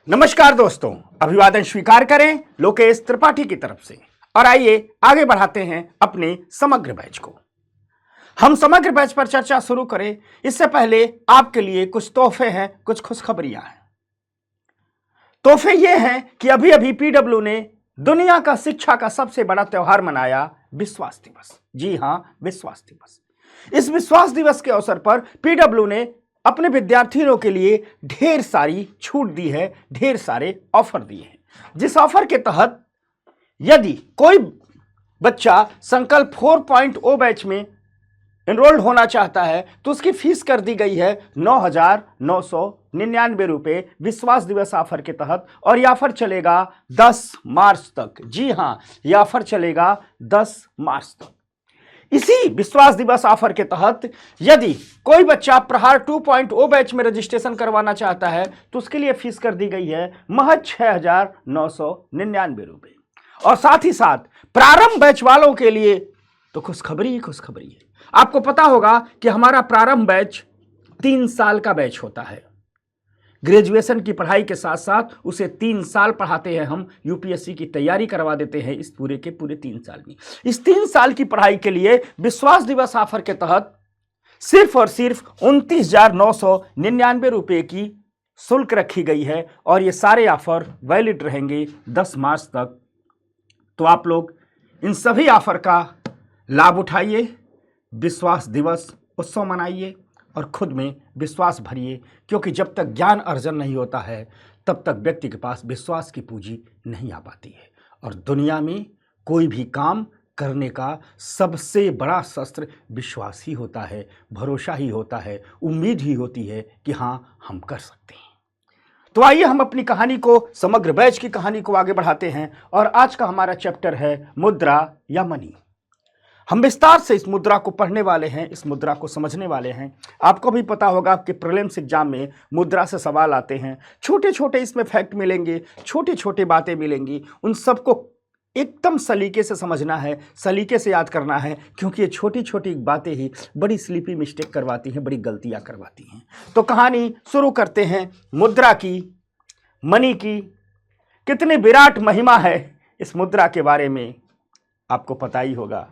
नमस्कार दोस्तों, अभिवादन स्वीकार करें लोकेश त्रिपाठी की तरफ से और आइए आगे बढ़ाते हैं अपने समग्र बैच को। हम समग्र बैच पर चर्चा शुरू करें इससे पहले आपके लिए कुछ तोहफे हैं, कुछ खुशखबरियां हैं। तोहफे ये हैं कि अभी अभी पीडब्ल्यू ने दुनिया का शिक्षा का सबसे बड़ा त्योहार मनाया, विश्वास दिवस। जी हां, विश्वास दिवस। इस विश्वास दिवस के अवसर पर पीडब्ल्यू ने अपने विद्यार्थियों के लिए ढेर सारी छूट दी है, ढेर सारे ऑफर दिए हैं। जिस ऑफर के तहत यदि कोई बच्चा संकल्प 4.0 बैच में एनरोल्ड होना चाहता है तो उसकी फीस कर दी गई है 9,999 रुपए विश्वास दिवस ऑफर के तहत, और यह ऑफर चलेगा 10 मार्च तक। जी हां, यह ऑफर चलेगा 10 मार्च तक। इसी विश्वास दिवस ऑफर के तहत यदि कोई बच्चा प्रहार 2.0 बैच में रजिस्ट्रेशन करवाना चाहता है तो उसके लिए फीस कर दी गई है महज 6,999 रुपए। और साथ ही साथ प्रारंभ बैच वालों के लिए तो खुशखबरी ही खुशखबरी है। आपको पता होगा कि हमारा प्रारंभ बैच 3 साल का बैच होता है। ग्रेजुएशन की पढ़ाई के साथ साथ उसे 3 साल पढ़ाते हैं हम, यूपीएससी की तैयारी करवा देते हैं इस पूरे के पूरे 3 साल में। इस 3 साल की पढ़ाई के लिए विश्वास दिवस ऑफर के तहत सिर्फ और सिर्फ 29,999 रुपए की शुल्क रखी गई है और ये सारे ऑफर वैलिड रहेंगे 10 मार्च तक। तो आप लोग इन सभी ऑफर का लाभ उठाइए, विश्वास दिवस उत्सव मनाइए और खुद में विश्वास भरिए, क्योंकि जब तक ज्ञान अर्जन नहीं होता है तब तक व्यक्ति के पास विश्वास की पूंजी नहीं आ पाती है। और दुनिया में कोई भी काम करने का सबसे बड़ा शस्त्र विश्वास ही होता है, भरोसा ही होता है, उम्मीद ही होती है कि हाँ, हम कर सकते हैं। तो आइए हम अपनी कहानी को, समग्र बैच की कहानी को आगे बढ़ाते हैं और आज का हमारा चैप्टर है मुद्रा या मनी। हम विस्तार से इस मुद्रा को पढ़ने वाले हैं, इस मुद्रा को समझने वाले हैं। आपको भी पता होगा कि प्रीलिम्स एग्जाम में मुद्रा से सवाल आते हैं, छोटे छोटे इसमें फैक्ट मिलेंगे, छोटी छोटी बातें मिलेंगी, उन सबको एकदम सलीके से समझना है, सलीके से याद करना है, क्योंकि ये छोटी छोटी बातें ही बड़ी स्लीपी मिस्टेक करवाती हैं, बड़ी गलतियां करवाती हैं। तो कहानी शुरू करते हैं मुद्रा की, मनी की। कितनी विराट महिमा है इस मुद्रा के बारे में आपको पता ही होगा।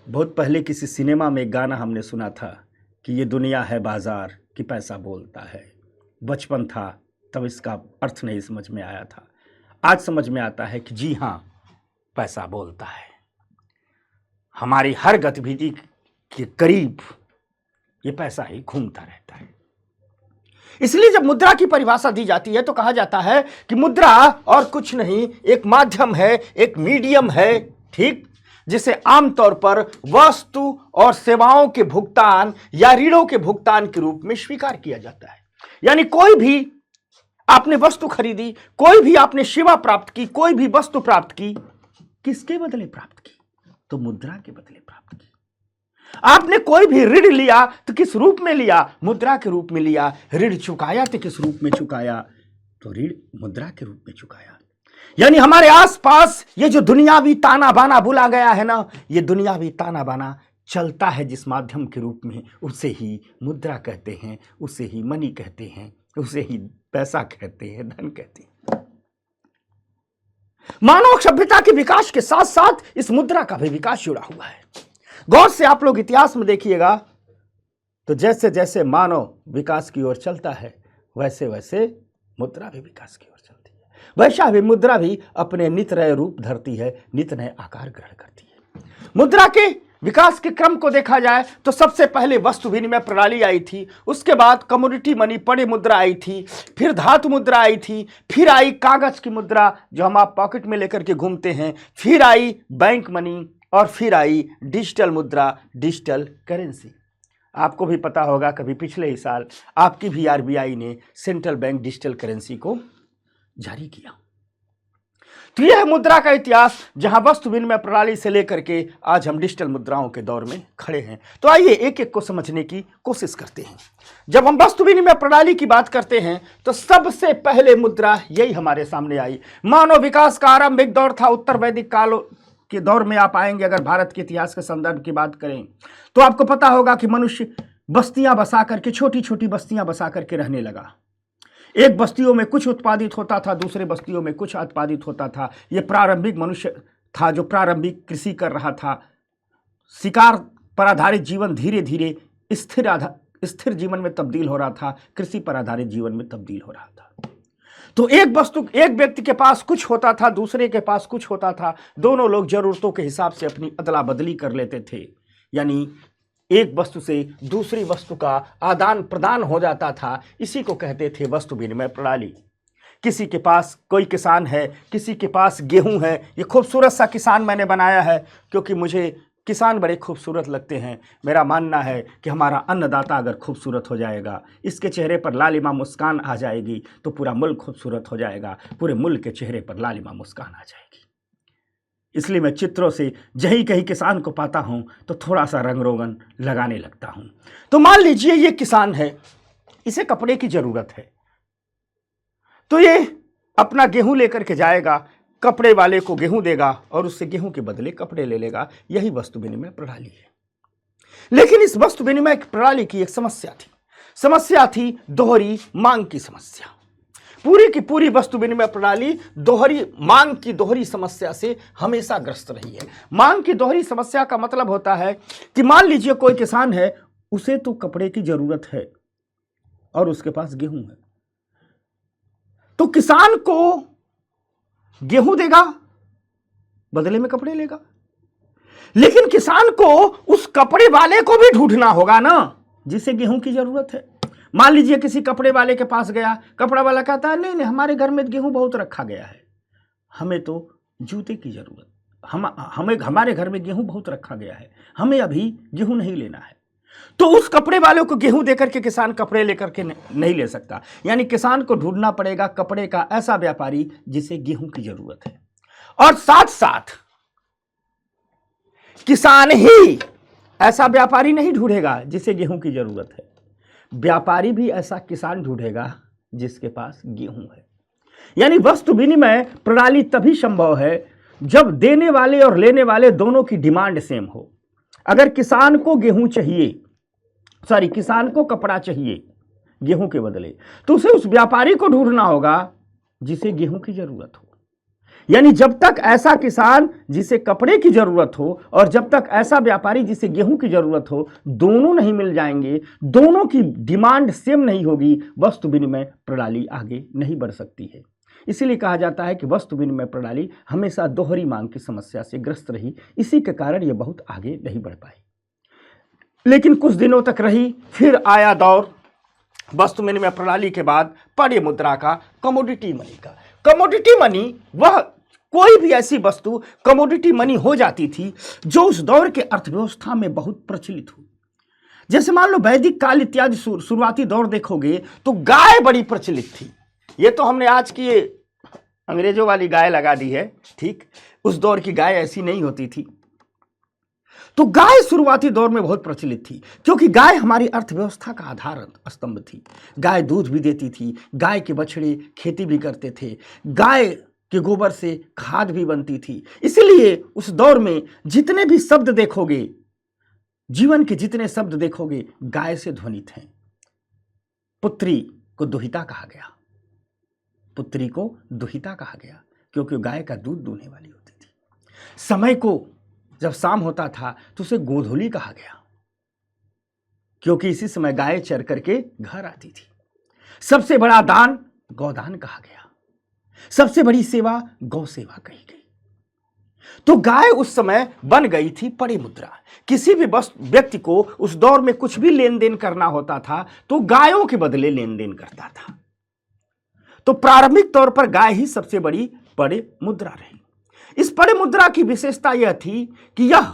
बहुत पहले किसी सिनेमा में एक गाना हमने सुना था कि ये दुनिया है बाजार कि पैसा बोलता है। बचपन था तब इसका अर्थ नहीं समझ में आया था, आज समझ में आता है कि जी हाँ, पैसा बोलता है। हमारी हर गतिविधि के करीब ये पैसा ही घूमता रहता है। इसलिए जब मुद्रा की परिभाषा दी जाती है तो कहा जाता है कि मुद्रा और कुछ नहीं, एक माध्यम है, एक मीडियम है, ठीक, जिसे आमतौर पर वस्तु और सेवाओं के भुगतान या ऋणों के भुगतान के रूप में स्वीकार किया जाता है। यानी कोई भी आपने वस्तु खरीदी, कोई भी आपने सेवा प्राप्त की, कोई भी वस्तु प्राप्त की, किसके बदले प्राप्त की? तो मुद्रा के बदले प्राप्त की। आपने कोई भी ऋण लिया तो किस रूप में लिया? मुद्रा के रूप में लिया। ऋण चुकाया तो किस रूप में चुकाया? तो ऋण मुद्रा के रूप में चुकाया। यानी हमारे आसपास ये जो दुनियावी ताना बाना बुला गया है ना, ये दुनियावी ताना बाना चलता है जिस माध्यम के रूप में, उसे ही मुद्रा कहते हैं, उसे ही मनी कहते हैं, उसे ही पैसा कहते हैं, धन कहते हैं। मानव सभ्यता के विकास के साथ साथ इस मुद्रा का भी विकास जुड़ा हुआ है। गौर से आप लोग इतिहास में देखिएगा तो जैसे जैसे मानव विकास की ओर चलता है वैसे वैसे मुद्रा भी विकास की ओर चलती है। वैसा भी मुद्रा भी अपने नित नए रूप धरती है, नित नए आकार ग्रहण करती है। मुद्रा के विकास के क्रम को देखा जाए तो सबसे पहले वस्तु विनिमय प्रणाली आई थी, उसके बाद कमोडिटी मनी पड़े मुद्रा आई थी, फिर धातु मुद्रा आई थी, फिर आई कागज की मुद्रा जो हम आप पॉकेट में लेकर के घूमते हैं, फिर आई बैंक मनी और फिर आई डिजिटल मुद्रा, डिजिटल करेंसी। आपको भी पता होगा कभी पिछले ही साल आपकी भी आरबीआई ने सेंट्रल बैंक डिजिटल करेंसी को जारी किया। तो यह है मुद्रा का इतिहास, जहां वस्तु विनिमय प्रणाली से लेकर के आज हम डिजिटल मुद्राओं के दौर में खड़े हैं। तो आइए एक एक को समझने की कोशिश करते हैं। जब हम वस्तु विनिमय प्रणाली की बात करते हैं तो सबसे पहले मुद्रा यही हमारे सामने आई। मानव विकास का आरंभिक दौर था उत्तर वैदिक काल के दौर में आप आएंगे। अगर भारत के इतिहास के संदर्भ की बात करें तो आपको पता होगा कि मनुष्य बस्तियां बसा करके, छोटी छोटी बस्तियां बसा करके रहने लगा। एक बस्तियों में कुछ उत्पादित होता था, दूसरे बस्तियों में कुछ उत्पादित होता था। ये प्रारंभिक मनुष्य था जो प्रारंभिक कृषि कर रहा था। शिकार पर आधारित जीवन धीरे धीरे स्थिर जीवन में तब्दील हो रहा था, कृषि पर आधारित जीवन में तब्दील हो रहा था। तो एक व्यक्ति के पास कुछ होता था, दूसरे के पास कुछ होता था। दोनों लोग जरूरतों के हिसाब से अपनी अदला बदली कर लेते थे, यानी एक वस्तु से दूसरी वस्तु का आदान प्रदान हो जाता था। इसी को कहते थे वस्तु विनिमय प्रणाली। किसी के पास, कोई किसान है, किसी के पास गेहूं है। ये खूबसूरत सा किसान मैंने बनाया है क्योंकि मुझे किसान बड़े खूबसूरत लगते हैं। मेरा मानना है कि हमारा अन्नदाता अगर खूबसूरत हो जाएगा, इसके चेहरे पर लालिमा मुस्कान आ जाएगी तो पूरा मुल्क खूबसूरत हो जाएगा, पूरे मुल्क के चेहरे पर लालिमा मुस्कान आ जाएगी। इसलिए मैं चित्रों से जहीं कहीं किसान को पाता हूं तो थोड़ा सा रंग रोगन लगाने लगता हूं। तो मान लीजिए ये किसान है, इसे कपड़े की जरूरत है, तो ये अपना गेहूं लेकर के जाएगा, कपड़े वाले को गेहूं देगा और उससे गेहूं के बदले कपड़े ले लेगा। यही वस्तु विनिमय प्रणाली है। लेकिन इस वस्तु विनिमय प्रणाली की एक समस्या थी दोहरी मांग की समस्या। पूरी की पूरी वस्तु विनिमय प्रणाली दोहरी मांग की दोहरी समस्या से हमेशा ग्रस्त रही है। मांग की दोहरी समस्या का मतलब होता है कि मान लीजिए कोई किसान है, उसे तो कपड़े की जरूरत है और उसके पास गेहूं है, तो किसान को गेहूं देगा, बदले में कपड़े लेगा। लेकिन किसान को उस कपड़े वाले को भी ढूंढना होगा ना, जिसे गेहूं की जरूरत है। मान लीजिए किसी कपड़े वाले के पास गया, कपड़ा वाला कहता है नहीं हमारे घर में गेहूं बहुत रखा गया है, हमें तो जूते की जरूरत, हमें हमारे घर में गेहूं बहुत रखा गया है, हमें अभी गेहूं नहीं लेना है। तो उस कपड़े वाले को गेहूं देकर के किसान कपड़े लेकर के नहीं ले सकता। यानी किसान को ढूंढना पड़ेगा कपड़े का ऐसा व्यापारी जिसे गेहूं की जरूरत है। और साथ साथ किसान ही ऐसा व्यापारी नहीं ढूंढेगा जिसे गेहूं की जरूरत है, व्यापारी भी ऐसा किसान ढूंढेगा जिसके पास गेहूं है। यानी वस्तु विनिमय प्रणाली तभी संभव है जब देने वाले और लेने वाले दोनों की डिमांड सेम हो। अगर किसान को गेहूं चाहिए, किसान को कपड़ा चाहिए गेहूं के बदले, तो उसे उस व्यापारी को ढूंढना होगा जिसे गेहूं की जरूरत हो। यानी जब तक ऐसा किसान जिसे कपड़े की जरूरत हो और जब तक ऐसा व्यापारी जिसे गेहूं की जरूरत हो, दोनों नहीं मिल जाएंगे, दोनों की डिमांड सेम नहीं होगी, वस्तु विनिमय प्रणाली आगे नहीं बढ़ सकती है। इसीलिए कहा जाता है कि वस्तु विनिमय प्रणाली हमेशा दोहरी मांग की समस्या से ग्रस्त रही। इसी के कारण यह बहुत आगे नहीं बढ़ पाई। लेकिन कुछ दिनों तक रही, फिर आया दौर वस्तु विनिमय प्रणाली के बाद पड़े मुद्रा का, कमोडिटी मनी का। कमोडिटी मनी वह कोई भी ऐसी वस्तु कमोडिटी मनी हो जाती थी जो उस दौर के अर्थव्यवस्था में बहुत प्रचलित हो। जैसे मान लो वैदिक काल इत्यादि शुरुआती दौर देखोगे तो गाय बड़ी प्रचलित थी। ये तो हमने आज की अंग्रेजों वाली गाय लगा दी है, ठीक। उस दौर की गाय ऐसी नहीं होती थी। तो गाय शुरुआती दौर में बहुत प्रचलित थी क्योंकि गाय हमारी अर्थव्यवस्था का आधार स्तंभ थी। गाय दूध भी देती थी, गाय के बछड़े खेती भी करते थे, गाय के गोबर से खाद भी बनती थी। इसलिए उस दौर में जितने भी शब्द देखोगे, जीवन के जितने शब्द देखोगे, गाय से ध्वनित हैं। पुत्री को दुहिता कहा गया, पुत्री को दुहिता कहा गया क्योंकि गाय का दूध दूहने वाली होती थी। समय को जब शाम होता था तो उसे गोधूली कहा गया क्योंकि इसी समय गाय चर करके घर आती थी। सबसे बड़ा दान गौदान कहा गया, सबसे बड़ी सेवा गौ सेवा कही गई। तो गाय उस समय बन गई थी पड़ी मुद्रा। किसी भी व्यक्ति को उस दौर में कुछ भी लेन देन करना होता था तो गायों के बदले लेन देन करता था। तो प्रारंभिक तौर पर गाय ही सबसे बड़ी पड़े मुद्रा रही। इस पड़े मुद्रा की विशेषता यह थी कि यह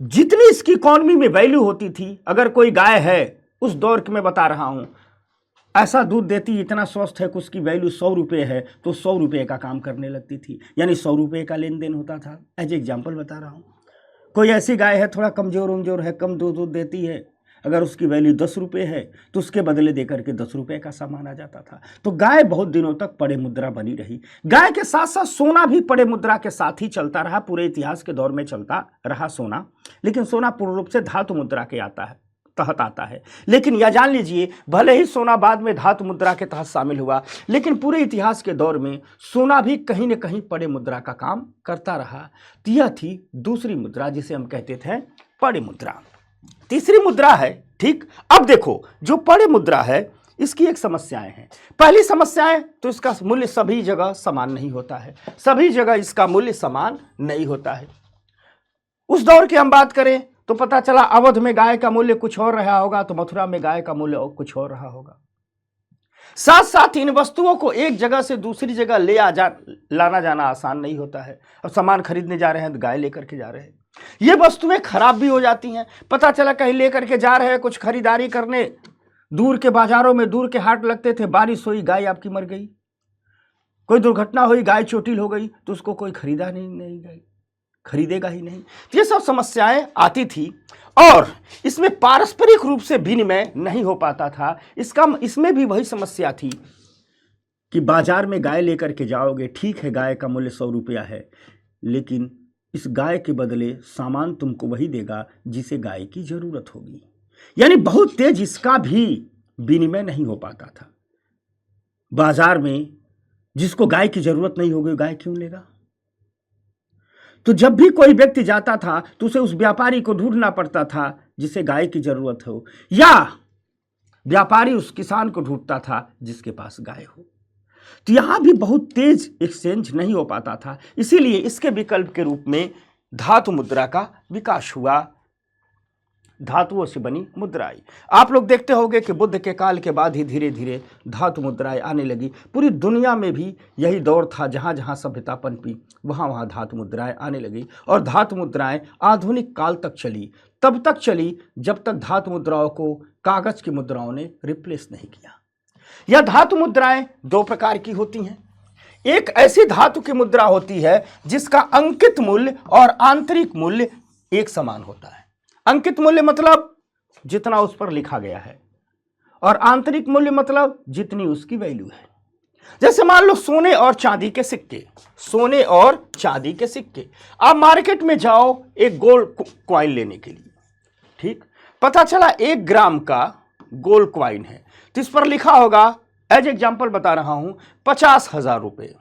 जितनी इसकी इकोनॉमी में वैल्यू होती थी, अगर कोई गाय है, उस दौर की मैं बता रहा हूं, ऐसा दूध देती, इतना स्वस्थ है कि उसकी वैल्यू 100 रुपये है, तो 100 रुपये का काम करने लगती थी। यानी 100 रुपये का लेन देन होता था। एज एग्जाम्पल बता रहा हूं। कोई ऐसी गाय है थोड़ा कमजोर उमजोर है, कम दूध देती है, अगर उसकी वैल्यू 10 रुपये है तो उसके बदले देकर के 10 रुपये का सामान आ जाता था। तो गाय बहुत दिनों तक पड़े मुद्रा बनी रही। गाय के साथ साथ सोना भी पड़े मुद्रा के साथ ही चलता रहा। पूरे इतिहास के दौर में चलता रहा सोना, लेकिन सोना पूर्ण रूप से धातु मुद्रा के आता है, तहत आता है। लेकिन यह जान लीजिए, भले ही सोना बाद में धातु मुद्रा के तहत शामिल हुआ, लेकिन पूरे इतिहास के दौर में सोना भी कहीं न कहीं पड़े मुद्रा का काम करता रहा। तो यह थी दूसरी मुद्रा, जिसे हम कहते थे पड़े मुद्रा। तीसरी मुद्रा है, ठीक। अब देखो, जो पड़े मुद्रा है इसकी एक समस्याएं हैं। पहली समस्याएं तो इसका मूल्य सभी जगह समान नहीं होता है, सभी जगह इसका मूल्य समान नहीं होता है। उस दौर की हम बात करें तो पता चला अवध में गाय का मूल्य कुछ और रहा होगा, तो मथुरा में गाय का मूल्य और कुछ और रहा होगा। साथ साथ इन वस्तुओं को एक जगह से दूसरी जगह लाना जाना आसान नहीं होता है। अब सामान खरीदने जा रहे हैं तो गाय लेकर के जा रहे हैं, ये वस्तुएं खराब भी हो जाती हैं। पता चला कहीं लेकर के जा रहे हैं कुछ खरीदारी करने, दूर के बाजारों में दूर के हाट लगते थे, बारिश हुई गाय आपकी मर गई, कोई दुर्घटना हुई गाय चोटिल हो गई, तो उसको कोई खरीदेगा ही नहीं। ये सब समस्याएं आती थी और इसमें पारस्परिक रूप से विनिमय नहीं हो पाता था। इसमें भी वही समस्या थी कि बाजार में गाय लेकर के जाओगे, ठीक है गाय का मूल्य 100 रुपया है, लेकिन इस गाय के बदले सामान तुमको वही देगा जिसे गाय की जरूरत होगी। यानी बहुत तेज इसका भी विनिमय नहीं हो पाता था। बाजार में जिसको गाय की जरूरत नहीं होगी गाय क्यों लेगा? तो जब भी कोई व्यक्ति जाता था तो उसे उस व्यापारी को ढूंढना पड़ता था जिसे गाय की जरूरत हो, या व्यापारी उस किसान को ढूंढता था जिसके पास गाय हो। तो यहां भी बहुत तेज एक्सचेंज नहीं हो पाता था। इसीलिए इसके विकल्प के रूप में धातु मुद्रा का विकास हुआ, धातुओं से बनी मुद्राएं। आप लोग देखते होंगे कि बुद्ध के काल के बाद ही धीरे धीरे धातु मुद्राएं आने लगी। पूरी दुनिया में भी यही दौर था, जहां जहां सभ्यता पनपी वहां वहां धातु मुद्राएं आने लगी। और धातु मुद्राएं आधुनिक काल तक चली, तब तक चली जब तक धातु मुद्राओं को कागज की मुद्राओं ने रिप्लेस नहीं किया। यह धातु मुद्राएं दो प्रकार की होती हैं। एक ऐसी धातु की मुद्रा होती है जिसका अंकित मूल्य और आंतरिक मूल्य एक समान होता है। अंकित मूल्य मतलब जितना उस पर लिखा गया है, और आंतरिक मूल्य मतलब जितनी उसकी वैल्यू है। जैसे मान लो सोने और चांदी के सिक्के, सोने और चांदी के सिक्के। आप मार्केट में जाओ एक गोल्ड कॉइन लेने के लिए, ठीक। पता चला 1 ग्राम का गोल्ड कॉइन है, तो इस पर लिखा होगा, एज एग्जाम्पल बता रहा हूं, 50,000 रुपए,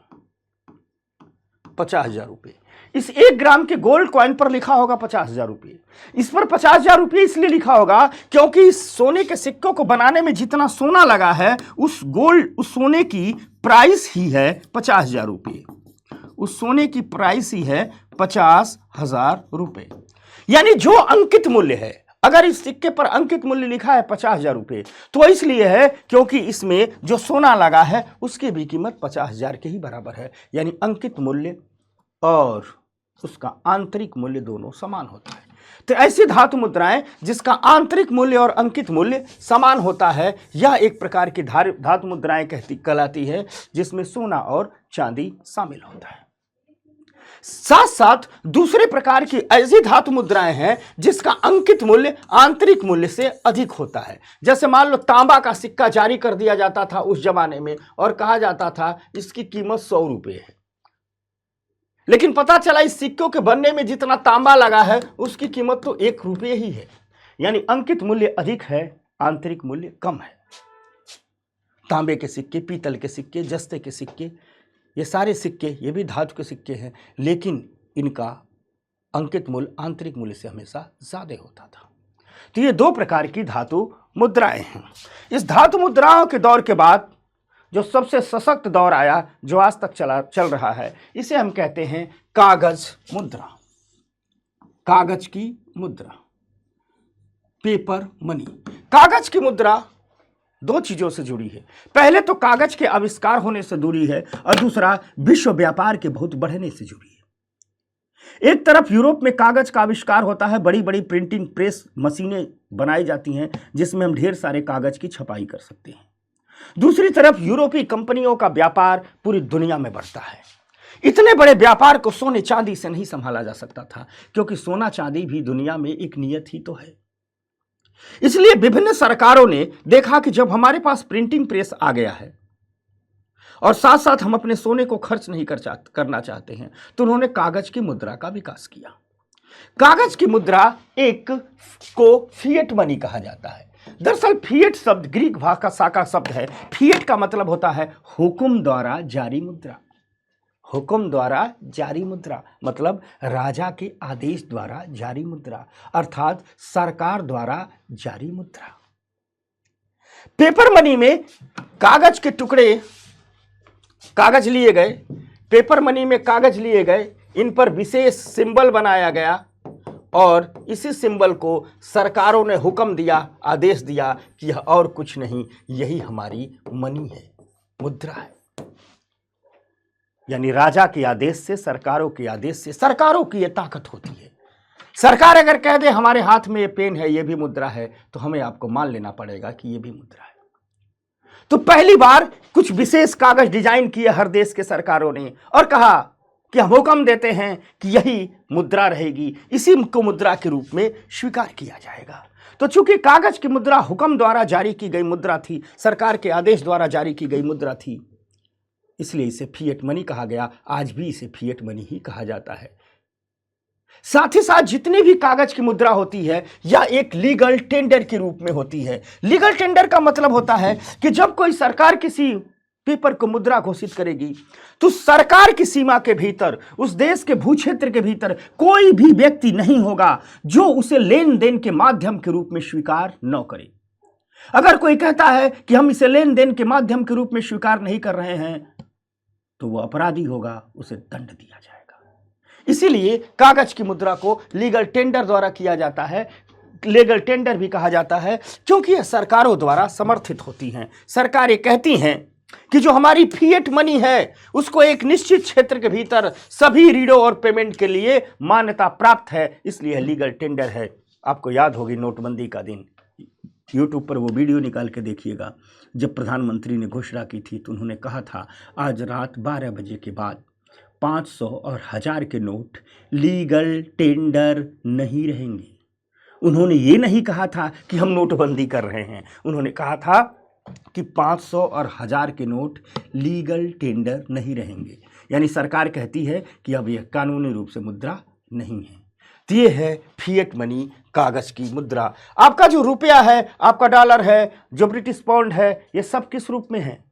50,000 रुपए। इस 1 ग्राम के गोल्ड कॉइन पर लिखा होगा 50,000 रुपये। इस पर 50,000 रुपये इसलिए लिखा होगा क्योंकि इस सोने के सिक्कों को बनाने में जितना सोना लगा है, उस सोने की प्राइस ही है 50,000 रुपये। उस सोने की प्राइस ही है 50,000 रुपये। यानी जो अंकित मूल्य है, अगर इस सिक्के पर अंकित मूल्य लिखा है 50,000 रुपये, तो इसलिए है क्योंकि इसमें जो सोना लगा है उसकी भी कीमत 50,000 के ही बराबर है। यानी अंकित मूल्य और उसका आंतरिक मूल्य दोनों समान होता है। तो ऐसी धातु मुद्राएं जिसका आंतरिक मूल्य और अंकित मूल्य समान होता है, यह एक प्रकार की धातु मुद्राएं कहलाती है, जिसमें सोना और चांदी शामिल होता है। साथ साथ दूसरे प्रकार की ऐसी धातु मुद्राएं हैं जिसका अंकित मूल्य आंतरिक मूल्य से अधिक होता है। जैसे मान लो तांबा का सिक्का जारी कर दिया जाता था उस जमाने में, और कहा जाता था इसकी कीमत 100 रुपये है, लेकिन पता चला इस सिक्कों के बनने में जितना तांबा लगा है उसकी कीमत तो 1 रुपये ही है। यानी अंकित मूल्य अधिक है, आंतरिक मूल्य कम है। तांबे के सिक्के, पीतल के सिक्के, जस्ते के सिक्के, ये सारे सिक्के, ये भी धातु के सिक्के हैं, लेकिन इनका अंकित मूल्य आंतरिक मूल्य से हमेशा ज्यादा होता था। तो ये 2 प्रकार की धातु मुद्राएं हैं। इस धातु मुद्राओं के दौर के बाद जो सबसे सशक्त दौर आया, जो आज तक चल रहा है, इसे हम कहते हैं कागज मुद्रा। कागज की मुद्रा, पेपर मनी। कागज की मुद्रा 2 चीजों से जुड़ी है। पहले तो कागज के आविष्कार होने से जुड़ी है, और दूसरा विश्व व्यापार के बहुत बढ़ने से जुड़ी है। एक तरफ यूरोप में कागज का आविष्कार होता है, बड़ी बड़ी प्रिंटिंग प्रेस मशीनें बनाई जाती हैं जिसमें हम ढेर सारे कागज की छपाई कर सकते हैं। दूसरी तरफ यूरोपीय कंपनियों का व्यापार पूरी दुनिया में बढ़ता है। इतने बड़े व्यापार को सोने चांदी से नहीं संभाला जा सकता था, क्योंकि सोना चांदी भी दुनिया में एक नियत ही तो है। इसलिए विभिन्न सरकारों ने देखा कि जब हमारे पास प्रिंटिंग प्रेस आ गया है और साथ साथ हम अपने सोने को खर्च नहीं करना चाहते हैं, तो उन्होंने कागज की मुद्रा का विकास किया। कागज की मुद्रा एक को फिएट मनी कहा जाता है। दरअसल फिएट शब्द ग्रीक भाषा का शब्द है। फिएट का मतलब होता है हुक्म द्वारा जारी मुद्रा। हुक्म द्वारा जारी मुद्रा मतलब राजा के आदेश द्वारा जारी मुद्रा, अर्थात सरकार द्वारा जारी मुद्रा। पेपर मनी में कागज के टुकड़े, कागज लिए गए, पेपर मनी में कागज लिए गए, इन पर विशेष सिंबल बनाया गया और इसी सिंबल को सरकारों ने हुक्म दिया, आदेश दिया कि यह और कुछ नहीं, यही हमारी मनी है, मुद्रा है। यानी राजा के आदेश से, सरकारों के आदेश से, सरकारों की यह ताकत होती है। सरकार अगर कह दे हमारे हाथ में ये पेन है, ये भी मुद्रा है, तो हमें आपको मान लेना पड़ेगा कि ये भी मुद्रा है। तो पहली बार कुछ विशेष कागज डिजाइन किए हर देश के सरकारों ने और कहा कि हम हुक्म देते हैं कि यही मुद्रा रहेगी, इसी को मुद्रा के रूप में स्वीकार किया जाएगा। तो चूंकि कागज की मुद्रा हुक्म द्वारा जारी की गई मुद्रा थी, सरकार के आदेश द्वारा जारी की गई मुद्रा थी, इसलिए इसे फिएट मनी कहा गया। आज भी इसे फिएट मनी ही कहा जाता है। साथ ही साथ जितनी भी कागज की मुद्रा होती है यह एक लीगल टेंडर के रूप में होती है। लीगल टेंडर का मतलब होता है कि जब कोई सरकार किसी पेपर को मुद्रा घोषित करेगी तो सरकार की सीमा के भीतर, उस देश के भू क्षेत्र के भीतर कोई भी व्यक्ति नहीं होगा जो उसे लेन देन के माध्यम के रूप में स्वीकार न करे। अगर कोई कहता है कि हम इसे लेन देन के माध्यम के रूप में स्वीकार नहीं कर रहे हैं तो वह अपराधी होगा, उसे दंड दिया जाएगा। इसीलिए कागज की मुद्रा को लीगल टेंडर द्वारा किया जाता है। लीगल टेंडर भी कहा जाता है क्योंकि यह सरकारों द्वारा समर्थित होती हैं। सरकारें कहती हैं कि जो हमारी फिएट मनी है उसको एक निश्चित क्षेत्र के भीतर सभी ऋणों और पेमेंट के लिए मान्यता प्राप्त है, इसलिए लीगल टेंडर है। आपको याद होगी नोटबंदी का दिन, यूट्यूब पर वो वीडियो निकाल के देखिएगा। जब प्रधानमंत्री ने घोषणा की थी तो उन्होंने कहा था आज रात 12 बजे के बाद 500 और 1000 के नोट लीगल टेंडर नहीं रहेंगे। उन्होंने ये नहीं कहा था कि हम नोटबंदी कर रहे हैं, उन्होंने कहा था कि 500 और 1000 के नोट लीगल टेंडर नहीं रहेंगे। यानी सरकार कहती है कि अब यह कानूनी रूप से मुद्रा नहीं है। तो ये है फिएट मनी, कागज की मुद्रा। आपका जो रुपया है, आपका डॉलर है, जो ब्रिटिश पाउंड है, ये सब किस रूप में है?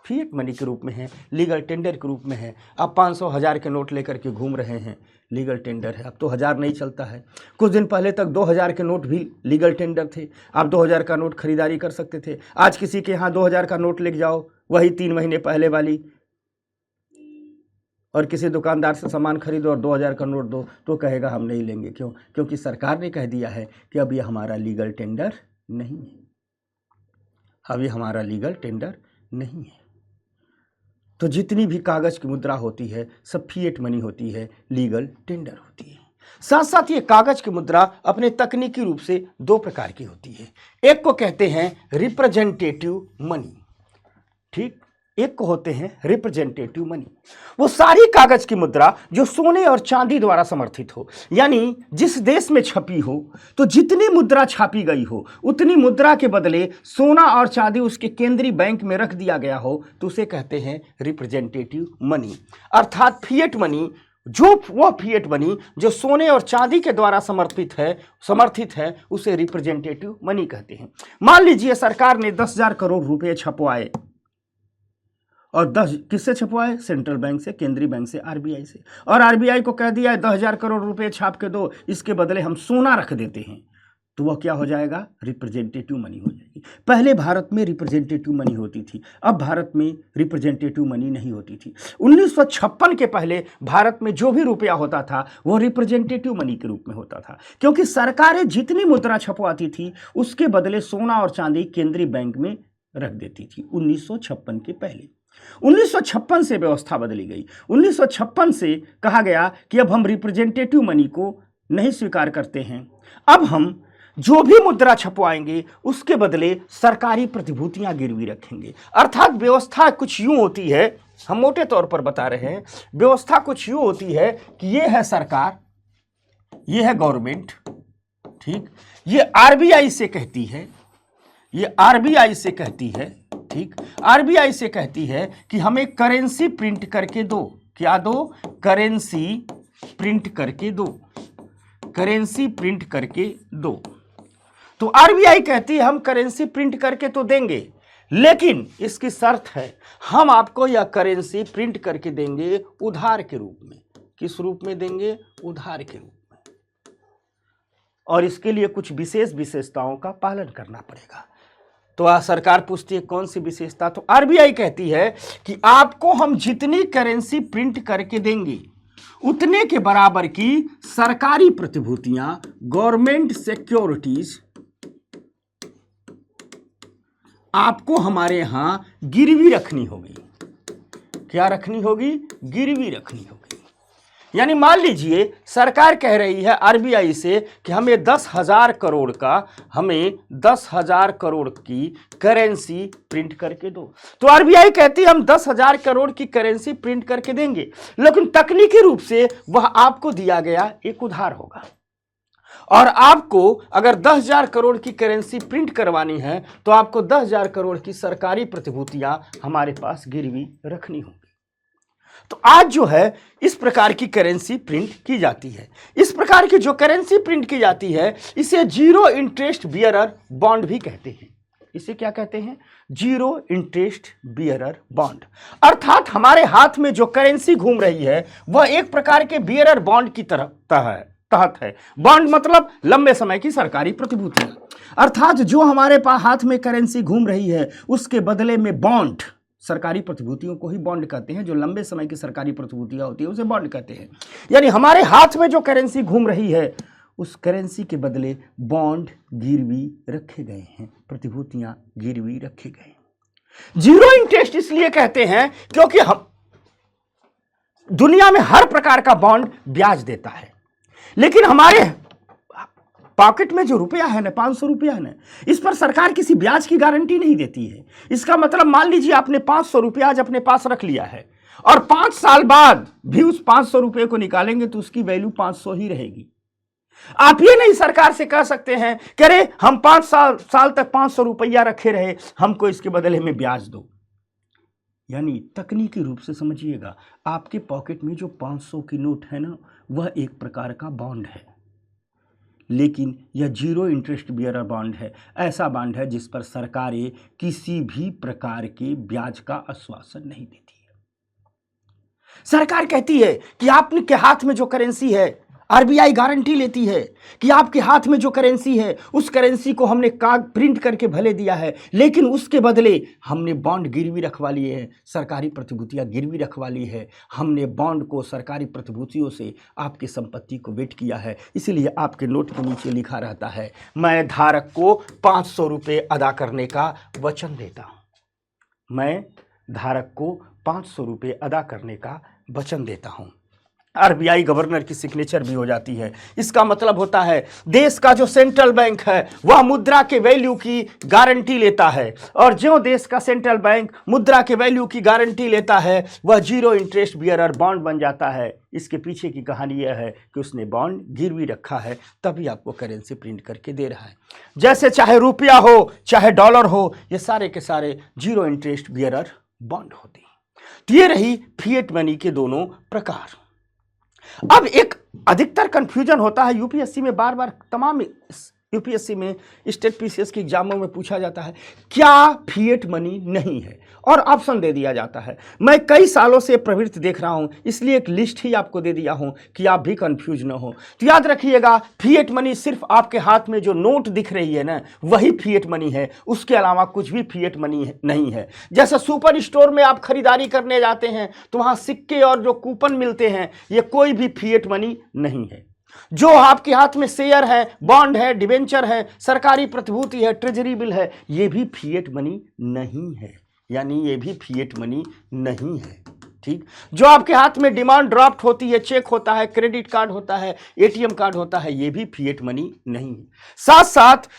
फिएट मनी के रूप में है, लीगल टेंडर के रूप में है। आप 500 1000 के नोट लेकर के घूम रहे हैं, लीगल टेंडर है। अब तो 1000 नहीं चलता है, कुछ दिन पहले तक 2000 के नोट भी लीगल टेंडर थे। आप 2000 का नोट खरीदारी कर सकते थे। आज किसी के यहाँ 2000 का नोट लेके जाओ, वही 3 महीने पहले वाली, और किसी दुकानदार से सामान खरीदो और 2000 का नोट दो तो कहेगा हम नहीं लेंगे। क्यों? क्योंकि सरकार ने कह दिया है कि अब ये हमारा लीगल टेंडर नहीं है, अब ये हमारा लीगल टेंडर नहीं है। तो जितनी भी कागज की मुद्रा होती है सब फिएट मनी होती है, लीगल टेंडर होती है। साथ साथ ये कागज की मुद्रा अपने तकनीकी रूप से 2 प्रकार की होती है। एक को कहते हैं रिप्रेजेंटेटिव मनी, ठीक, एक को होते हैं रिप्रेजेंटेटिव मनी। वो सारी कागज की मुद्रा जो सोने और चांदी द्वारा समर्थित हो, यानी जिस देश में छपी हो तो जितनी मुद्रा छापी गई हो उतनी मुद्रा के बदले सोना और चांदी उसके केंद्रीय बैंक में रख दिया गया हो, तो उसे कहते हैं रिप्रेजेंटेटिव मनी। अर्थात फिएट मनी, जो वह फिएट मनी जो सोने और चांदी के द्वारा समर्थित है उसे रिप्रेजेंटेटिव मनी कहते हैं। मान लीजिए सरकार ने 10,000 करोड़ रुपए छपवाए, और 10 किससे छपवाए? सेंट्रल बैंक से, केंद्रीय बैंक से, आरबीआई से। और आरबीआई को कह दिया है 10,000 करोड़ रुपए छाप के दो, इसके बदले हम सोना रख देते हैं, तो वह क्या हो जाएगा? रिप्रेजेंटेटिव मनी हो जाएगी। पहले भारत में रिप्रेजेंटेटिव मनी होती थी, अब भारत में रिप्रेजेंटेटिव मनी नहीं होती थी। 1956 के पहले भारत में जो भी रुपया होता था वह रिप्रेजेंटेटिव मनी के रूप में होता था, क्योंकि सरकारें जितनी मुद्रा छपवाती थी उसके बदले सोना और चांदी केंद्रीय बैंक में रख देती थी। 1956 के पहले 1956 से व्यवस्था बदली गई। 1956 से कहा गया कि अब हम रिप्रेजेंटेटिव मनी को नहीं स्वीकार करते हैं, अब हम जो भी मुद्रा छपवाएंगे उसके बदले सरकारी प्रतिभूतियां गिरवी रखेंगे। अर्थात व्यवस्था कुछ यूं होती है, हम मोटे तौर पर बता रहे हैं, व्यवस्था कुछ यूं होती है कि ये है सरकार, ये है गवर्नमेंट, ठीक, ये आरबीआई से कहती है, ये आरबीआई से कहती है, ठीक, आरबीआई से कहती है कि हमें करेंसी प्रिंट करके दो। क्या दो? करेंसी प्रिंट करके दो। करेंसी प्रिंट करके दो। तो आरबीआई कहती है हम करेंसी प्रिंट करके तो देंगे, लेकिन इसकी शर्त है हम आपको यह करेंसी प्रिंट करके देंगे उधार के रूप में। किस रूप में देंगे? उधार के रूप में। और इसके लिए कुछ विशेष विशेषताओं का पालन करना पड़ेगा। तो सरकार पूछती है कौन सी विशेषता? तो आरबीआई कहती है कि आपको हम जितनी करेंसी प्रिंट करके देंगे उतने के बराबर की सरकारी प्रतिभूतियां, गवर्नमेंट सिक्योरिटीज आपको हमारे यहां गिरवी रखनी होगी। क्या रखनी होगी? गिरवी रखनी होगी। यानी मान लीजिए सरकार कह रही है आरबीआई से कि हमें 10,000 करोड़ का, हमें 10,000 करोड़ की करेंसी प्रिंट करके दो। तो आरबीआई कहती है हम 10,000 करोड़ की करेंसी प्रिंट करके देंगे, लेकिन तकनीकी रूप से वह आपको दिया गया एक उधार होगा। और आपको अगर 10,000 करोड़ की करेंसी प्रिंट करवानी है तो आपको 10,000 करोड़ की सरकारी प्रतिभूतियां हमारे पास गिरवी रखनी होगी। तो आज जो है इस प्रकार की करेंसी प्रिंट की जाती है। इस प्रकार की जो करेंसी प्रिंट की जाती है इसे जीरो इंटरेस्ट बियरर बॉन्ड भी कहते हैं। इसे क्या कहते हैं? Zero interest bearer bond. अर्थात हमारे हाथ में जो करेंसी घूम रही है वह एक प्रकार के बियरर बॉन्ड की तहत है। बॉन्ड मतलब लंबे समय की सरकारी प्रतिभूतियां। अर्थात जो हमारे पास हाथ में करेंसी घूम रही है उसके बदले में बॉन्ड, सरकारी प्रतिभूतियों को ही बॉन्ड कहते हैं। जो लंबे समय की सरकारी प्रतिभूतियां होती है उसे बॉन्ड कहते हैं। यानी हमारे हाथ में जो करेंसी घूम रही है उस करेंसी के बदले बॉन्ड गिरवी रखे गए हैं, प्रतिभूतियां गिरवी रखे गए हैं। जीरो इंटरेस्ट इसलिए कहते हैं क्योंकि हम दुनिया में हर प्रकार का बॉन्ड ब्याज देता है, लेकिन हमारे पॉकेट में जो रुपया है ना, 500 रुपया है ना, इस पर सरकार किसी ब्याज की गारंटी नहीं देती है। इसका मतलब मान लीजिए आपने 500 रुपया आज अपने पास रख लिया है और 5 साल बाद भी उस 500 रुपये को निकालेंगे तो उसकी वैल्यू 500 ही रहेगी। आप ये नहीं सरकार से कह सकते हैं कि अरे हम 5 साल तक 500 रुपया रखे रहे, हमको इसके बदले में ब्याज दो। यानी तकनीकी रूप से समझिएगा, आपके पॉकेट में जो 500 की नोट है ना वह एक प्रकार का बॉन्ड है, लेकिन यह जीरो इंटरेस्ट बियरर बॉन्ड है। ऐसा बॉन्ड है जिस पर सरकारें किसी भी प्रकार के ब्याज का आश्वासन नहीं देती है। सरकार कहती है कि आपके हाथ में जो करेंसी है, आरबीआई गारंटी लेती है कि आपके हाथ में जो करेंसी है उस करेंसी को हमने प्रिंट करके भले दिया है, लेकिन उसके बदले हमने बॉन्ड गिरवी रखवा लिए हैं, सरकारी प्रतिभूतियां गिरवी रखवा ली है। हमने बॉन्ड को सरकारी प्रतिभूतियों से आपकी संपत्ति को वेट किया है, इसीलिए आपके नोट के नीचे लिखा रहता है मैं धारक को 500 रुपये अदा करने का वचन देता हूं। मैं धारक को 500 रुपये अदा करने का वचन देता हूं। आरबीआई गवर्नर की सिग्नेचर भी हो जाती है। इसका मतलब होता है देश का जो सेंट्रल बैंक है वह मुद्रा के वैल्यू की गारंटी लेता है, और जो देश का सेंट्रल बैंक मुद्रा के वैल्यू की गारंटी लेता है वह जीरो इंटरेस्ट बियरर बॉन्ड बन जाता है। इसके पीछे की कहानी यह है कि उसने बॉन्ड गिरवी रखा है, तभी आपको करेंसी प्रिंट करके दे रहा है। जैसे चाहे रुपया हो चाहे डॉलर हो, ये सारे के सारे जीरो इंटरेस्ट बियरर बॉन्ड होते हैं। तो ये रही फिएट मनी के दोनों प्रकार। अब एक अधिकतर कंफ्यूजन होता है यूपीएससी में, बार बार तमाम यूपीएससी में स्टेट पीसीएस के एग्जामों में पूछा जाता है क्या फिएट मनी नहीं है, और ऑप्शन दे दिया जाता है। मैं कई सालों से प्रवृत्ति देख रहा हूं, इसलिए एक लिस्ट ही आपको दे दिया हूं कि आप भी कंफ्यूज न हो। तो याद रखिएगा, फिएट मनी सिर्फ आपके हाथ में जो नोट दिख रही है ना वही फिएट मनी है, उसके अलावा कुछ भी फिएट मनी नहीं है। जैसे सुपर स्टोर में आप खरीदारी करने जाते हैं तो वहां सिक्के और जो कूपन मिलते हैं ये कोई भी फिएट मनी नहीं है। जो आपके हाथ में शेयर है, बॉन्ड है, डिबेंचर है, सरकारी प्रतिभूति है, ट्रेजरी बिल है, ये भी फिएट मनी नहीं है, यानी ये भी फिएट मनी नहीं है। ठीक, जो आपके हाथ में डिमांड ड्राफ्ट होती है, चेक होता है, क्रेडिट कार्ड होता है, एटीएम कार्ड होता है, ये भी फिएट मनी नहीं है। साथ साथ